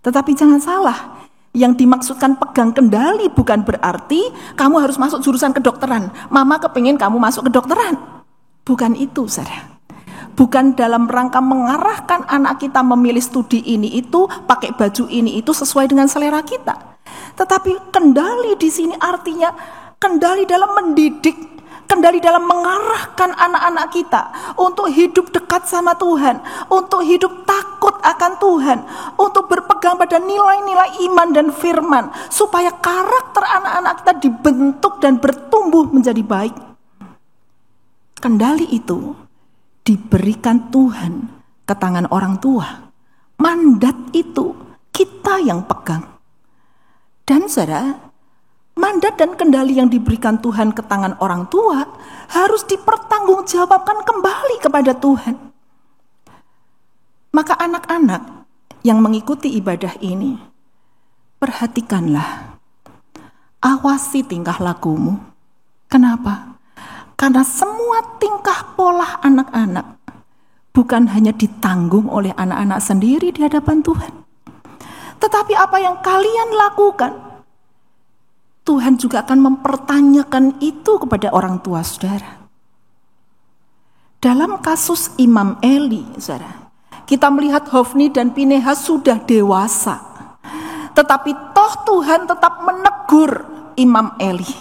Tetapi jangan salah, yang dimaksudkan pegang kendali bukan berarti kamu harus masuk jurusan kedokteran. Mama kepingin kamu masuk kedokteran. Bukan itu, Saudara. Bukan dalam rangka mengarahkan anak kita memilih studi ini itu, pakai baju ini itu sesuai dengan selera kita. Tetapi kendali di sini artinya kendali dalam mendidik, kendali dalam mengarahkan anak-anak kita untuk hidup dekat sama Tuhan, untuk hidup takut akan Tuhan, untuk berpegang pada nilai-nilai iman dan firman, supaya karakter anak-anak kita dibentuk dan bertumbuh menjadi baik. Kendali itu diberikan Tuhan ke tangan orang tua. Mandat itu kita yang pegang. Dan saudara, mandat dan kendali yang diberikan Tuhan ke tangan orang tua harus dipertanggungjawabkan kembali kepada Tuhan. Maka anak-anak yang mengikuti ibadah ini, perhatikanlah, awasi tingkah lakumu. Kenapa? Karena semua tingkah pola anak-anak bukan hanya ditanggung oleh anak-anak sendiri di hadapan Tuhan, tetapi apa yang kalian lakukan, Tuhan juga akan mempertanyakan itu kepada orang tua saudara. Dalam kasus Imam Eli, saudara, kita melihat Hofni dan Pinehas sudah dewasa, tetapi toh Tuhan tetap menegur Imam Eli.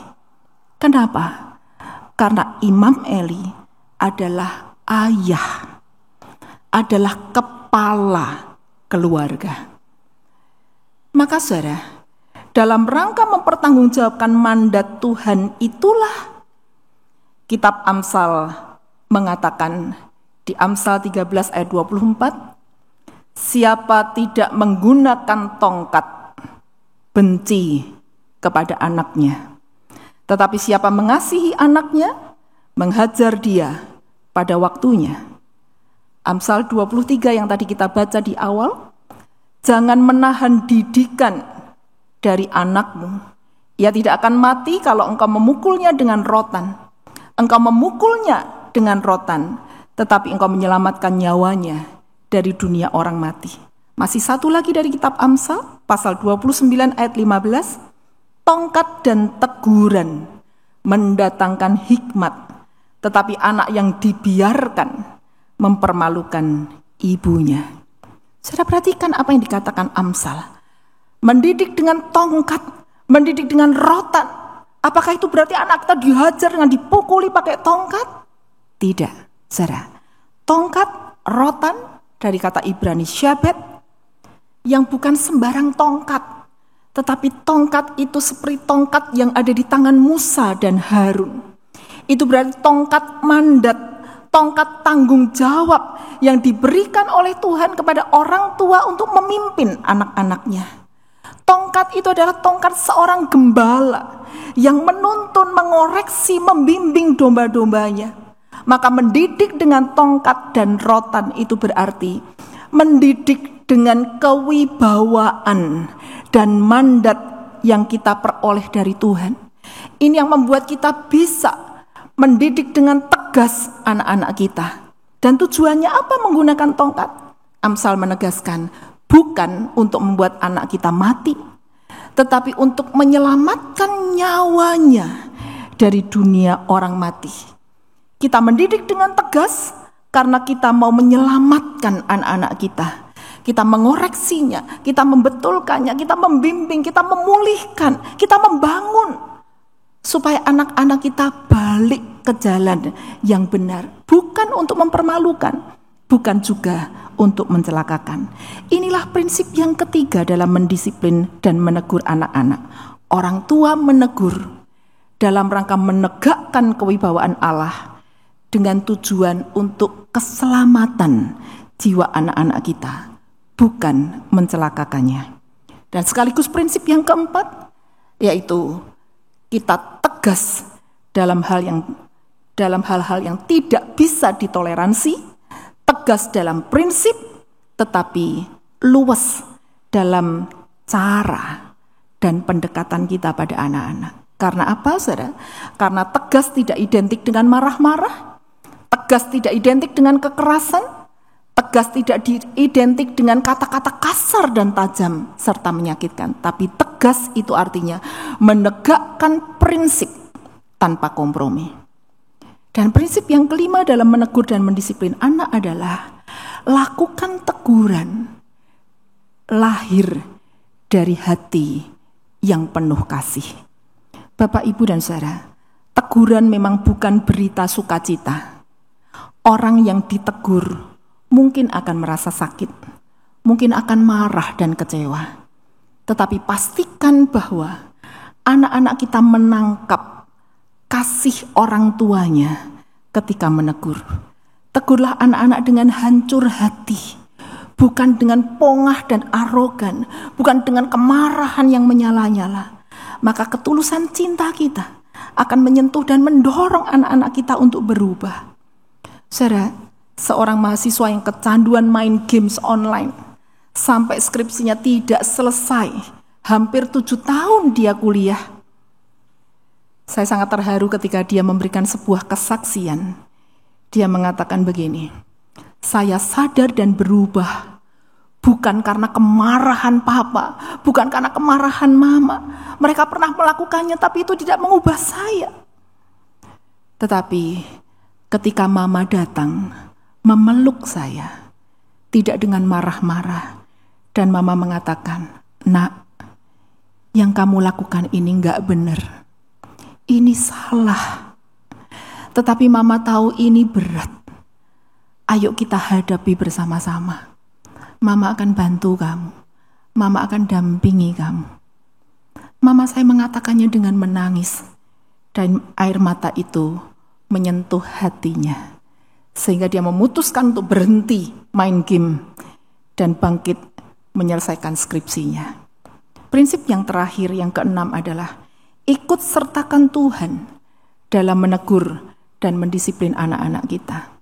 Kenapa? Karena Imam Eli adalah ayah, adalah kepala keluarga. Maka saudara, dalam rangka mempertanggungjawabkan mandat Tuhan itulah kitab Amsal mengatakan di Amsal 13 ayat 24, siapa tidak menggunakan tongkat benci kepada anaknya, tetapi siapa mengasihi anaknya, menghajar dia pada waktunya. Amsal 23 yang tadi kita baca di awal, jangan menahan didikan dari anakmu. Ia tidak akan mati kalau engkau memukulnya dengan rotan. Engkau memukulnya dengan rotan, tetapi engkau menyelamatkan nyawanya dari dunia orang mati. Masih satu lagi dari kitab Amsal, pasal 29 ayat 15, tongkat dan teguran mendatangkan hikmat, tetapi anak yang dibiarkan mempermalukan ibunya. Saudara perhatikan apa yang dikatakan Amsal. Mendidik dengan tongkat, mendidik dengan rotan. Apakah itu berarti anak kita dihajar dengan dipukuli pakai tongkat? Tidak, saudara. Tongkat, rotan, dari kata Ibrani syabet, yang bukan sembarang tongkat, tetapi tongkat itu seperti tongkat yang ada di tangan Musa dan Harun. Itu berarti tongkat mandat, tongkat tanggung jawab yang diberikan oleh Tuhan kepada orang tua untuk memimpin anak-anaknya. Tongkat itu adalah tongkat seorang gembala yang menuntun, mengoreksi, membimbing domba-dombanya. Maka mendidik dengan tongkat dan rotan itu berarti mendidik dengan kewibawaan dan mandat yang kita peroleh dari Tuhan. Ini yang membuat kita bisa mendidik dengan tegas anak-anak kita. Dan tujuannya apa menggunakan tongkat? Amsal menegaskan, bukan untuk membuat anak kita mati, tetapi untuk menyelamatkan nyawanya dari dunia orang mati. Kita mendidik dengan tegas karena kita mau menyelamatkan anak-anak kita. Kita mengoreksinya, kita membetulkannya, kita membimbing, kita memulihkan, kita membangun. Supaya anak-anak kita balik ke jalan yang benar. Bukan untuk mempermalukan, bukan juga untuk mencelakakan. Inilah prinsip yang ketiga dalam mendisiplin dan menegur anak-anak. Orang tua menegur dalam rangka menegakkan kewibawaan Allah dengan tujuan untuk keselamatan jiwa anak-anak kita, bukan mencelakakannya. Dan sekaligus prinsip yang keempat, yaitu kita tegas dalam hal-hal yang tidak bisa ditoleransi, tegas dalam prinsip, tetapi luwes dalam cara dan pendekatan kita pada anak-anak. Karena apa, saudara? Karena tegas tidak identik dengan marah-marah, tegas tidak identik dengan kekerasan, tegas tidak identik dengan kata-kata kasar dan tajam serta menyakitkan. Tapi tegas itu artinya menegakkan prinsip tanpa kompromi. Dan prinsip yang kelima dalam menegur dan mendisiplin anak adalah lakukan teguran lahir dari hati yang penuh kasih. Bapak, Ibu, dan saudara, teguran memang bukan berita sukacita. Orang yang ditegur mungkin akan merasa sakit, mungkin akan marah dan kecewa. Tetapi pastikan bahwa anak-anak kita menangkap kasih orang tuanya ketika menegur. Tegurlah anak-anak dengan hancur hati, bukan dengan pongah dan arogan, bukan dengan kemarahan yang menyala-nyala. Maka ketulusan cinta kita akan menyentuh dan mendorong anak-anak kita untuk berubah. Saudara, seorang mahasiswa yang kecanduan main games online sampai skripsinya tidak selesai, hampir 7 tahun dia kuliah. Saya sangat terharu ketika dia memberikan sebuah kesaksian. Dia mengatakan begini, saya sadar dan berubah bukan karena kemarahan papa, bukan karena kemarahan mama. Mereka pernah melakukannya tapi itu tidak mengubah saya. Tetapi ketika mama datang memeluk saya, tidak dengan marah-marah, dan mama mengatakan, nak, yang kamu lakukan ini enggak benar. Ini salah. Tetapi mama tahu ini berat. Ayo kita hadapi bersama-sama. Mama akan bantu kamu. Mama akan dampingi kamu. Mama saya mengatakannya dengan menangis. Dan air mata itu menyentuh hatinya. Sehingga dia memutuskan untuk berhenti main game. Dan bangkit menyelesaikan skripsinya. Prinsip yang terakhir, yang keenam adalah ikut sertakan Tuhan dalam menegur dan mendisiplin anak-anak kita.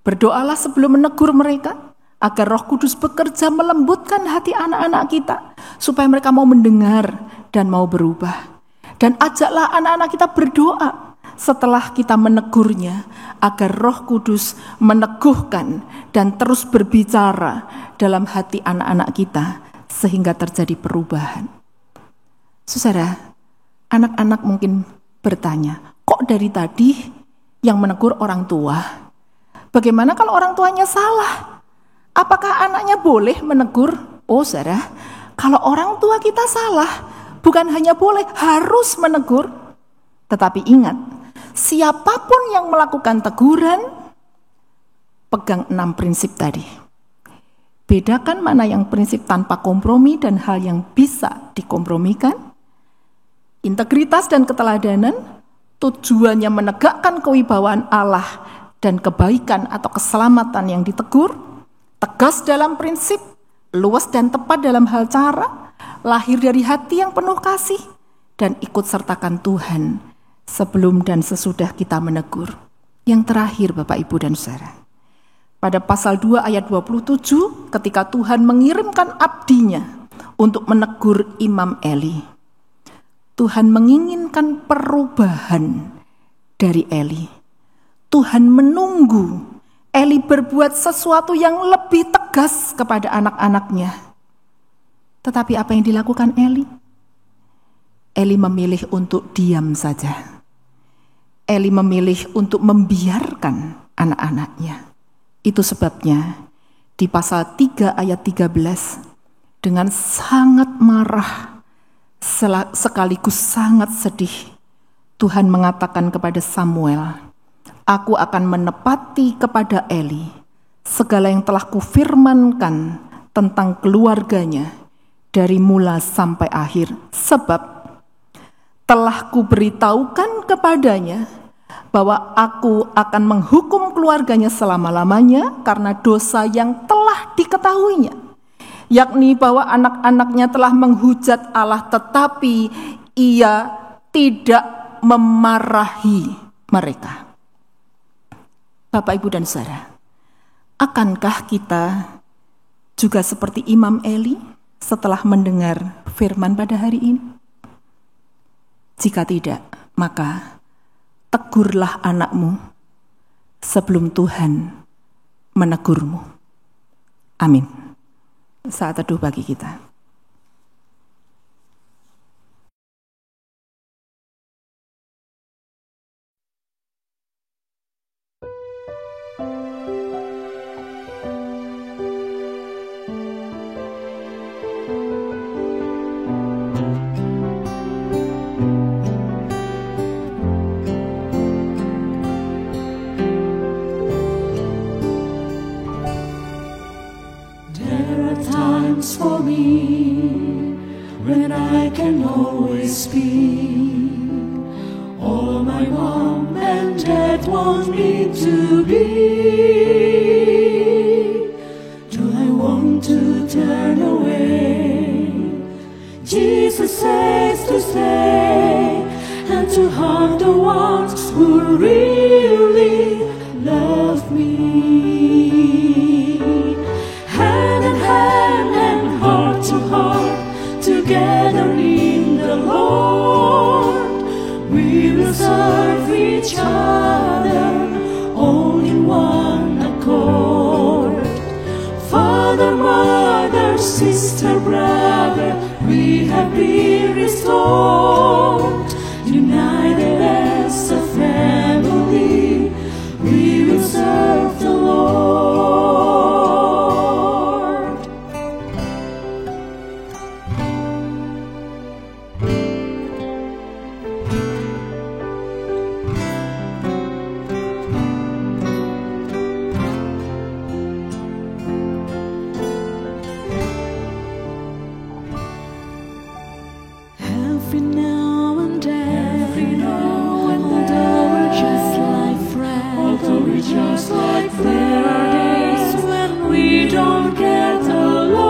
Berdoalah sebelum menegur mereka, agar Roh Kudus bekerja melembutkan hati anak-anak kita, supaya mereka mau mendengar dan mau berubah. Dan ajaklah anak-anak kita berdoa setelah kita menegurnya, agar Roh Kudus meneguhkan dan terus berbicara dalam hati anak-anak kita, sehingga terjadi perubahan. Saudara, anak-anak mungkin bertanya, kok dari tadi yang menegur orang tua? Bagaimana kalau orang tuanya salah? Apakah anaknya boleh menegur? Oh saudara, kalau orang tua kita salah, bukan hanya boleh, harus menegur. Tetapi ingat, siapapun yang melakukan teguran, pegang 6 prinsip tadi. Bedakan mana yang prinsip tanpa kompromi dan hal yang bisa dikompromikan. Integritas dan keteladanan, tujuannya menegakkan kewibawaan Allah dan kebaikan atau keselamatan yang ditegur, tegas dalam prinsip, luas dan tepat dalam hal cara, lahir dari hati yang penuh kasih, dan ikut sertakan Tuhan sebelum dan sesudah kita menegur. Yang terakhir Bapak Ibu dan Saudara, pada pasal 2 ayat 27, ketika Tuhan mengirimkan abdinya untuk menegur Imam Eli, Tuhan menginginkan perubahan dari Eli. Tuhan menunggu Eli berbuat sesuatu yang lebih tegas kepada anak-anaknya. Tetapi apa yang dilakukan Eli? Eli memilih untuk diam saja. Eli memilih untuk membiarkan anak-anaknya. Itu sebabnya di pasal 3 ayat 13, dengan sangat marah sekaligus sangat sedih, Tuhan mengatakan kepada Samuel, aku akan menepati kepada Eli segala yang telah kufirmankan tentang keluarganya dari mula sampai akhir, sebab telah kuberitahukan kepadanya bahwa aku akan menghukum keluarganya selama-lamanya karena dosa yang telah diketahuinya, yakni bahwa anak-anaknya telah menghujat Allah tetapi ia tidak memarahi mereka. Bapak, Ibu, dan Saudara, akankah kita juga seperti Imam Eli setelah mendengar firman pada hari ini? Jika tidak, maka tegurlah anakmu sebelum Tuhan menegurmu. Amin. Saat teduh bagi kita. For me, when I can always speak all my mom and dad want me to be. Do I want to turn away? Jesus says to stay and to hug the ones who really love me. Hand in hand and heart to heart, together in the Lord, we will will serve each other, all in one accord. Father, mother, sister, brother, we have been restored. United as a family, we will serve the Lord. Every now and then, although we're just like friends, there are days when we don't get along.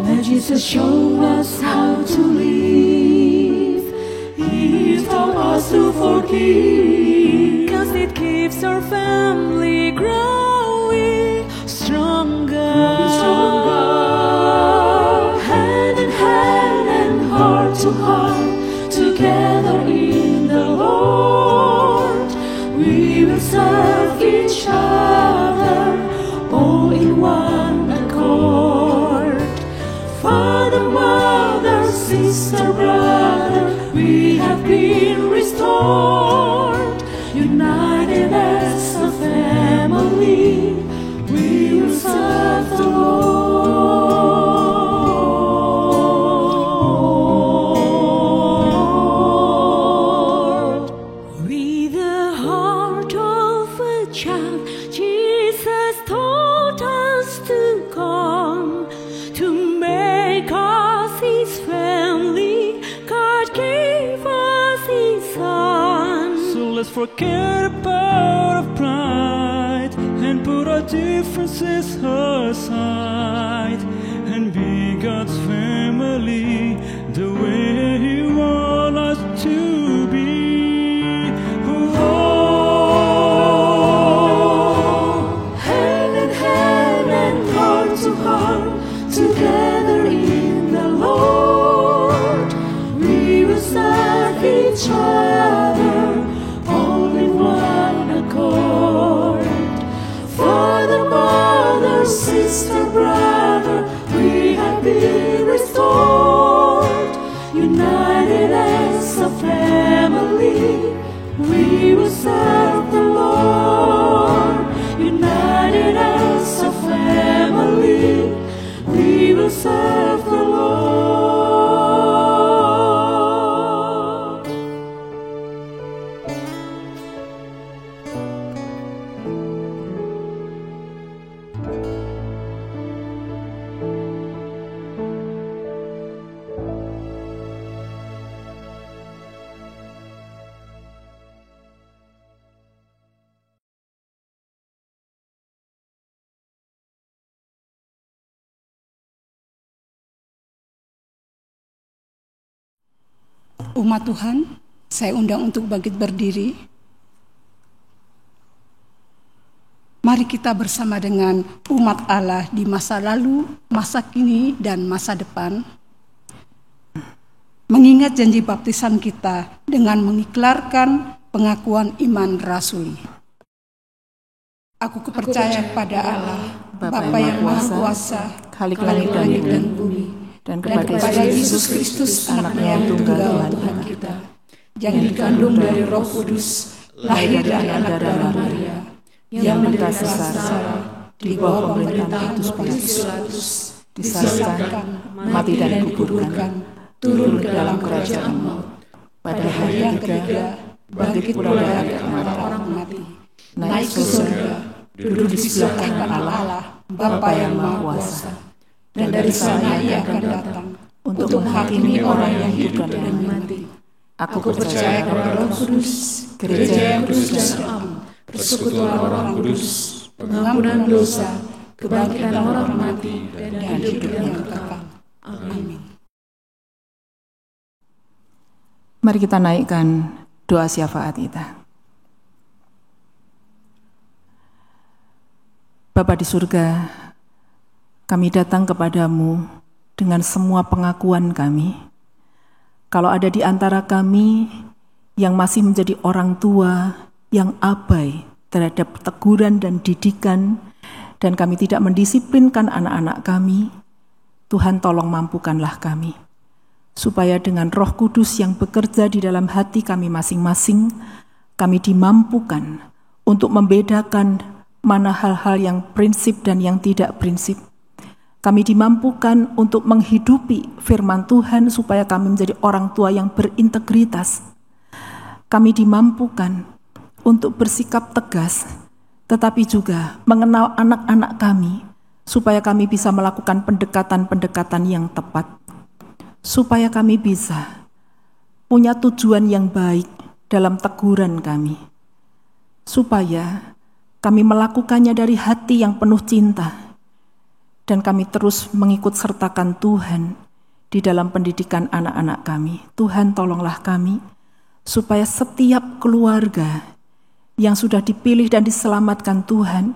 But Jesus showed us how to live. He taught us to forgive, 'cause it keeps our family growing stronger. Hand in hand and heart to heart, together in the Lord, we will serve each other, all in one accord. Father, mother, sister, brother, we have been restored. United as a family, we will serve the Lord. With the heart of a child, Jesus taught us to come, to make us His family. God gave us His Son. So let's forget about our pride and put our differences aside and be God's family the way He wants us to be. Hand in hand and heart to heart, together in the Lord, we will serve each other, all in one accord. Father, mother, sister, brother, we have been restored. United as a family, we will serve the Lord. United as a family, we will serve the Lord. Umat Tuhan, saya undang untuk bangkit berdiri. Mari kita bersama dengan umat Allah di masa lalu, masa kini, dan masa depan, mengingat janji baptisan kita dengan mengiklarkan pengakuan iman rasuli. Aku percaya kepada Allah, Bapa yang Maha Kuasa, Khalik langit dan bumi, dan kepada Yesus Kristus, anaknya yang tunggal Tuhan kita, yang dikandung dari Roh Kudus, lahir dari anak darah Maria, yang menderita sengsara di bawah pemerintahan Pontius Pilatus, disalibkan, mati dan dikuburkan, turun ke dalam kerajaan maut. Pada hari yang ketiga, bangkit pula dari antara orang mati, naik ke surga, duduk di sebelah kanan Allah, Bapa yang Maha Kuasa. Dan dari sana Ia akan datang untuk menghakimi orang yang hidup dan yang mati. Aku percaya kepada Roh Kudus, gereja yang kudus dan am, persekutuan orang kudus, pengampunan dosa, kebangkitan orang mati, dan hidup yang kekal. Amin. Mari kita naikkan doa syafaat kita. Bapa di surga, kami datang kepadamu dengan semua pengakuan kami Kalau ada di antara kami yang masih menjadi orang tua yang abai terhadap teguran dan didikan, dan kami tidak mendisiplinkan anak-anak kami, Tuhan tolong mampukanlah kami, supaya dengan Roh Kudus yang bekerja di dalam hati kami masing-masing, kami dimampukan untuk membedakan mana hal-hal yang prinsip dan yang tidak prinsip. Kami dimampukan untuk menghidupi firman Tuhan supaya kami menjadi orang tua yang berintegritas. Kami dimampukan untuk bersikap tegas, tetapi juga mengenal anak-anak kami, supaya kami bisa melakukan pendekatan-pendekatan yang tepat, supaya kami bisa punya tujuan yang baik dalam teguran kami, supaya kami melakukannya dari hati yang penuh cinta, dan kami terus mengikut sertakan Tuhan di dalam pendidikan anak-anak kami. Tuhan tolonglah kami, supaya setiap keluarga yang sudah dipilih dan diselamatkan Tuhan,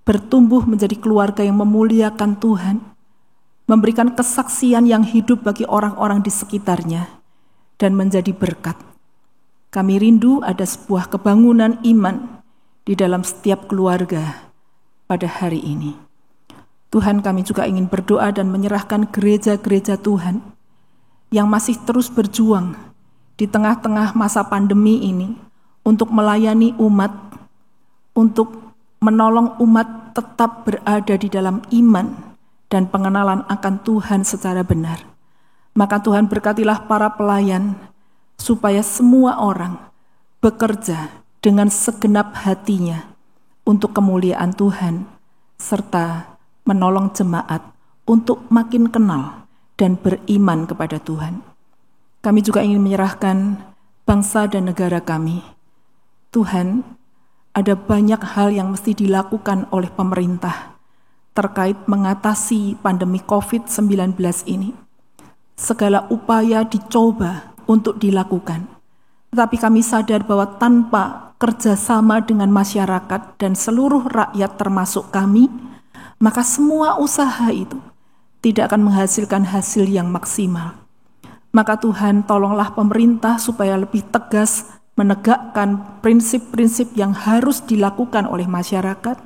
bertumbuh menjadi keluarga yang memuliakan Tuhan, memberikan kesaksian yang hidup bagi orang-orang di sekitarnya, dan menjadi berkat. Kami rindu ada sebuah kebangunan iman di dalam setiap keluarga pada hari ini. Tuhan, kami juga ingin berdoa dan menyerahkan gereja-gereja Tuhan yang masih terus berjuang di tengah-tengah masa pandemi ini untuk melayani umat, untuk menolong umat tetap berada di dalam iman dan pengenalan akan Tuhan secara benar. Maka Tuhan berkatilah para pelayan, supaya semua orang bekerja dengan segenap hatinya untuk kemuliaan Tuhan, serta menolong jemaat untuk makin kenal dan beriman kepada Tuhan. Kami juga ingin menyerahkan bangsa dan negara kami. Tuhan, ada banyak hal yang mesti dilakukan oleh pemerintah terkait mengatasi pandemi COVID-19 ini. Segala upaya dicoba untuk dilakukan, tetapi kami sadar bahwa tanpa kerjasama dengan masyarakat dan seluruh rakyat termasuk kami, maka semua usaha itu tidak akan menghasilkan hasil yang maksimal. Maka Tuhan, tolonglah pemerintah supaya lebih tegas menegakkan prinsip-prinsip yang harus dilakukan oleh masyarakat,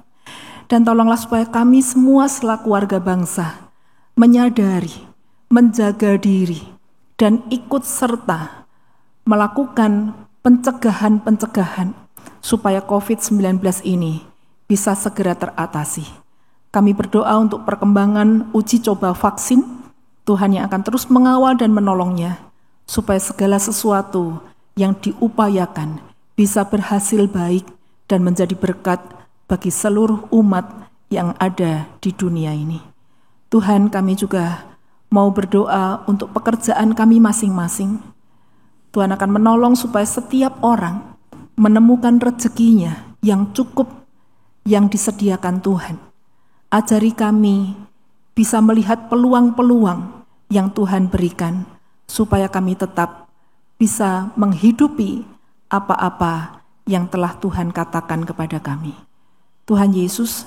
dan tolonglah supaya kami semua selaku warga bangsa menyadari, menjaga diri, dan ikut serta melakukan pencegahan-pencegahan supaya COVID-19 ini bisa segera teratasi. Kami berdoa untuk perkembangan uji coba vaksin, Tuhan yang akan terus mengawal dan menolongnya, supaya segala sesuatu yang diupayakan bisa berhasil baik dan menjadi berkat bagi seluruh umat yang ada di dunia ini. Tuhan, kami juga mau berdoa untuk pekerjaan kami masing-masing. Tuhan akan menolong supaya setiap orang menemukan rezekinya yang cukup, yang disediakan Tuhan. Ajari kami bisa melihat peluang-peluang yang Tuhan berikan, supaya kami tetap bisa menghidupi apa-apa yang telah Tuhan katakan kepada kami. Tuhan Yesus,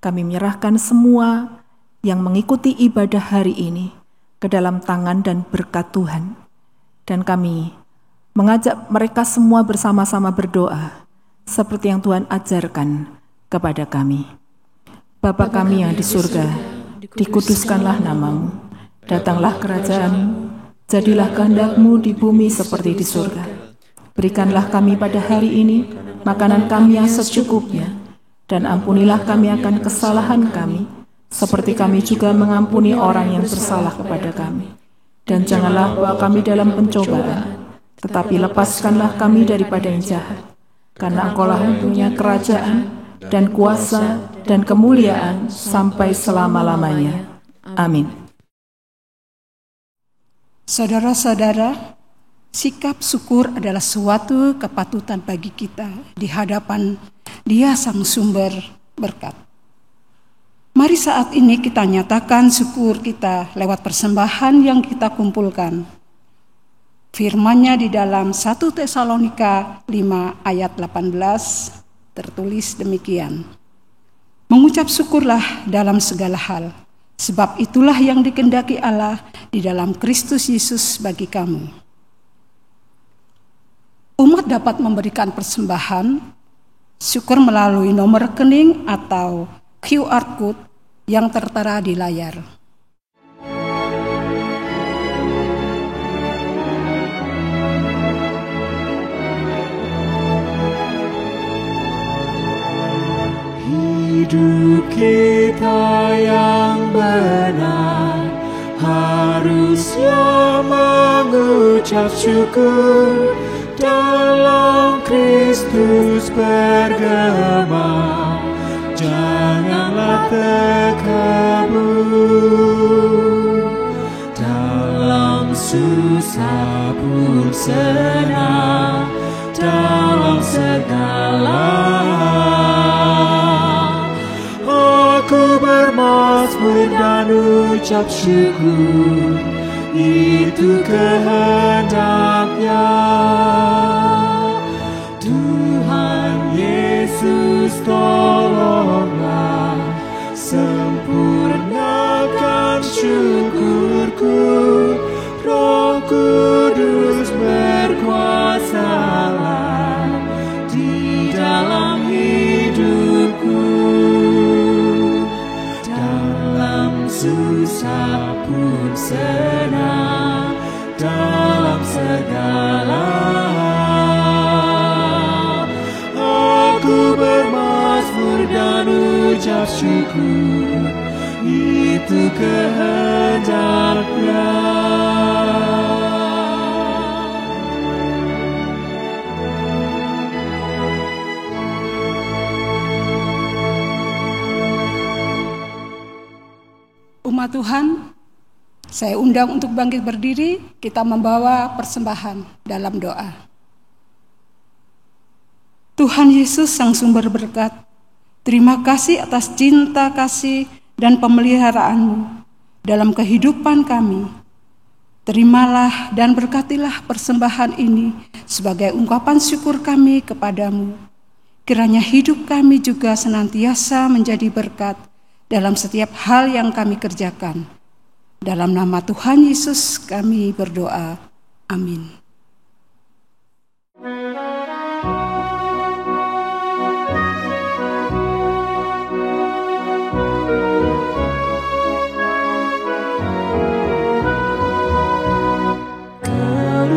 kami menyerahkan semua yang mengikuti ibadah hari ini ke dalam tangan dan berkat Tuhan. Dan kami mengajak mereka semua bersama-sama berdoa, seperti yang Tuhan ajarkan kepada kami. Bapa kami yang di surga, dikuduskanlah nama-Mu, datanglah kerajaan-Mu, jadilah kehendak-Mu di bumi seperti di surga. Berikanlah kami pada hari ini makanan kami yang secukupnya, dan ampunilah kami akan kesalahan kami, seperti kami juga mengampuni orang yang bersalah kepada kami. Dan janganlah bawa kami dalam pencobaan, tetapi lepaskanlah kami daripada yang jahat. Karena Engkau-lah yang punya kerajaan, dan kuasa, dan kemuliaan sampai selama-lamanya. Amin. Saudara-saudara, sikap syukur adalah suatu kepatutan bagi kita di hadapan Dia Sang Sumber berkat. Mari saat ini kita nyatakan syukur kita lewat persembahan yang kita kumpulkan. Firman-Nya di dalam 1 Tesalonika 5 ayat 18 tertulis demikian. Mengucap syukurlah dalam segala hal, sebab itulah yang dikehendaki Allah di dalam Kristus Yesus bagi kamu. Umat dapat memberikan persembahan syukur melalui nomor rekening atau QR Code yang tertera di layar. Hidup kita yang benar harusnya mengucap syukur, dalam Kristus bergema, janganlah terkabur. Dalam susah pun senang, dalam segala aku bermazmur dan ucap syukur, itu kehendaknya. Tuhan Yesus, tolonglah sempurnakan syukurku. Roh Kudus berkuasalah di dalam hidupku. Dalam susah pun senang, dalam segala aku bermazmur dan ucap syukur, itu kehendaknya. Umat Tuhan, saya undang untuk bangkit berdiri, kita membawa persembahan dalam doa. Tuhan Yesus, Sang Sumber Berkat, terima kasih atas cinta kasih dan pemeliharaan-Mu dalam kehidupan kami. Terimalah dan berkatilah persembahan ini sebagai ungkapan syukur kami kepadamu. Kiranya hidup kami juga senantiasa menjadi berkat dalam setiap hal yang kami kerjakan. Dalam nama Tuhan Yesus kami berdoa. Amin.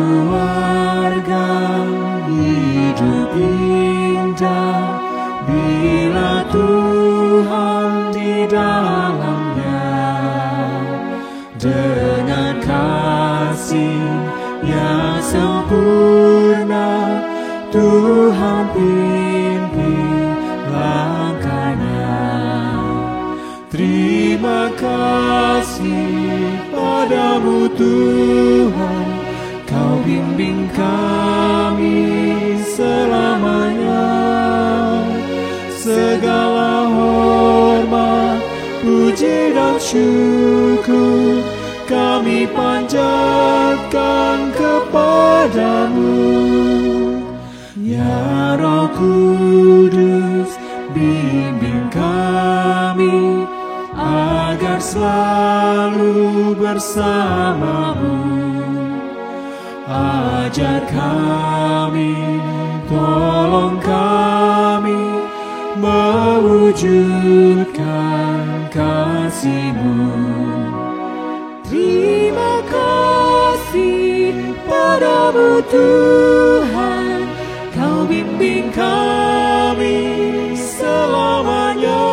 Keluarga hidup indah bila Tuhan di dalamnya, dengan kasih yang sempurna Tuhan pimpin langkahnya. Terima kasih padamu Tuhan, Kau bimbing kami selamanya. Segala hormat, puji dan syukur kami panjatkan kepadamu. Ya Roh Kudus, bimbing kami agar selalu bersamamu. Ajar kami, tolong kami mewujudkan kasih-Mu. Terima kasih padamu Tuhan, Kau bimbing kami selamanya.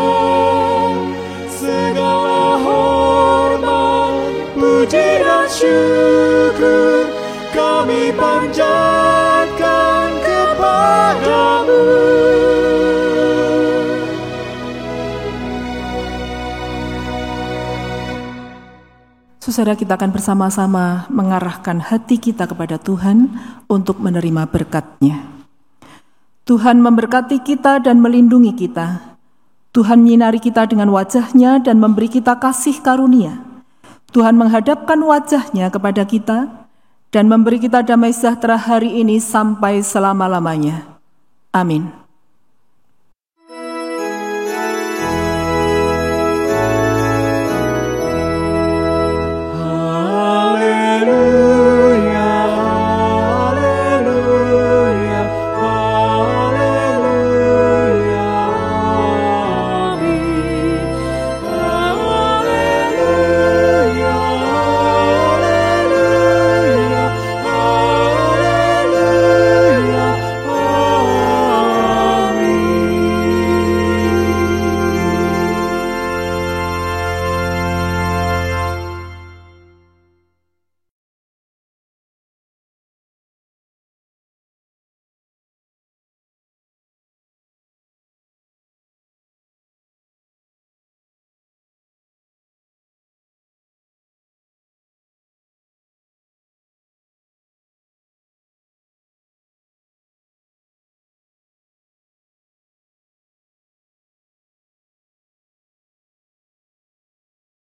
Segala hormat, puji dan syukur kami panjatkan kepadamu. Saudara, kita akan bersama-sama mengarahkan hati kita kepada Tuhan untuk menerima berkat-Nya. Tuhan memberkati kita dan melindungi kita. Tuhan menyinari kita dengan wajah-Nya dan memberi kita kasih karunia. Tuhan menghadapkan wajah-Nya kepada kita dan memberi kita damai sejahtera hari ini sampai selama-lamanya. Amin.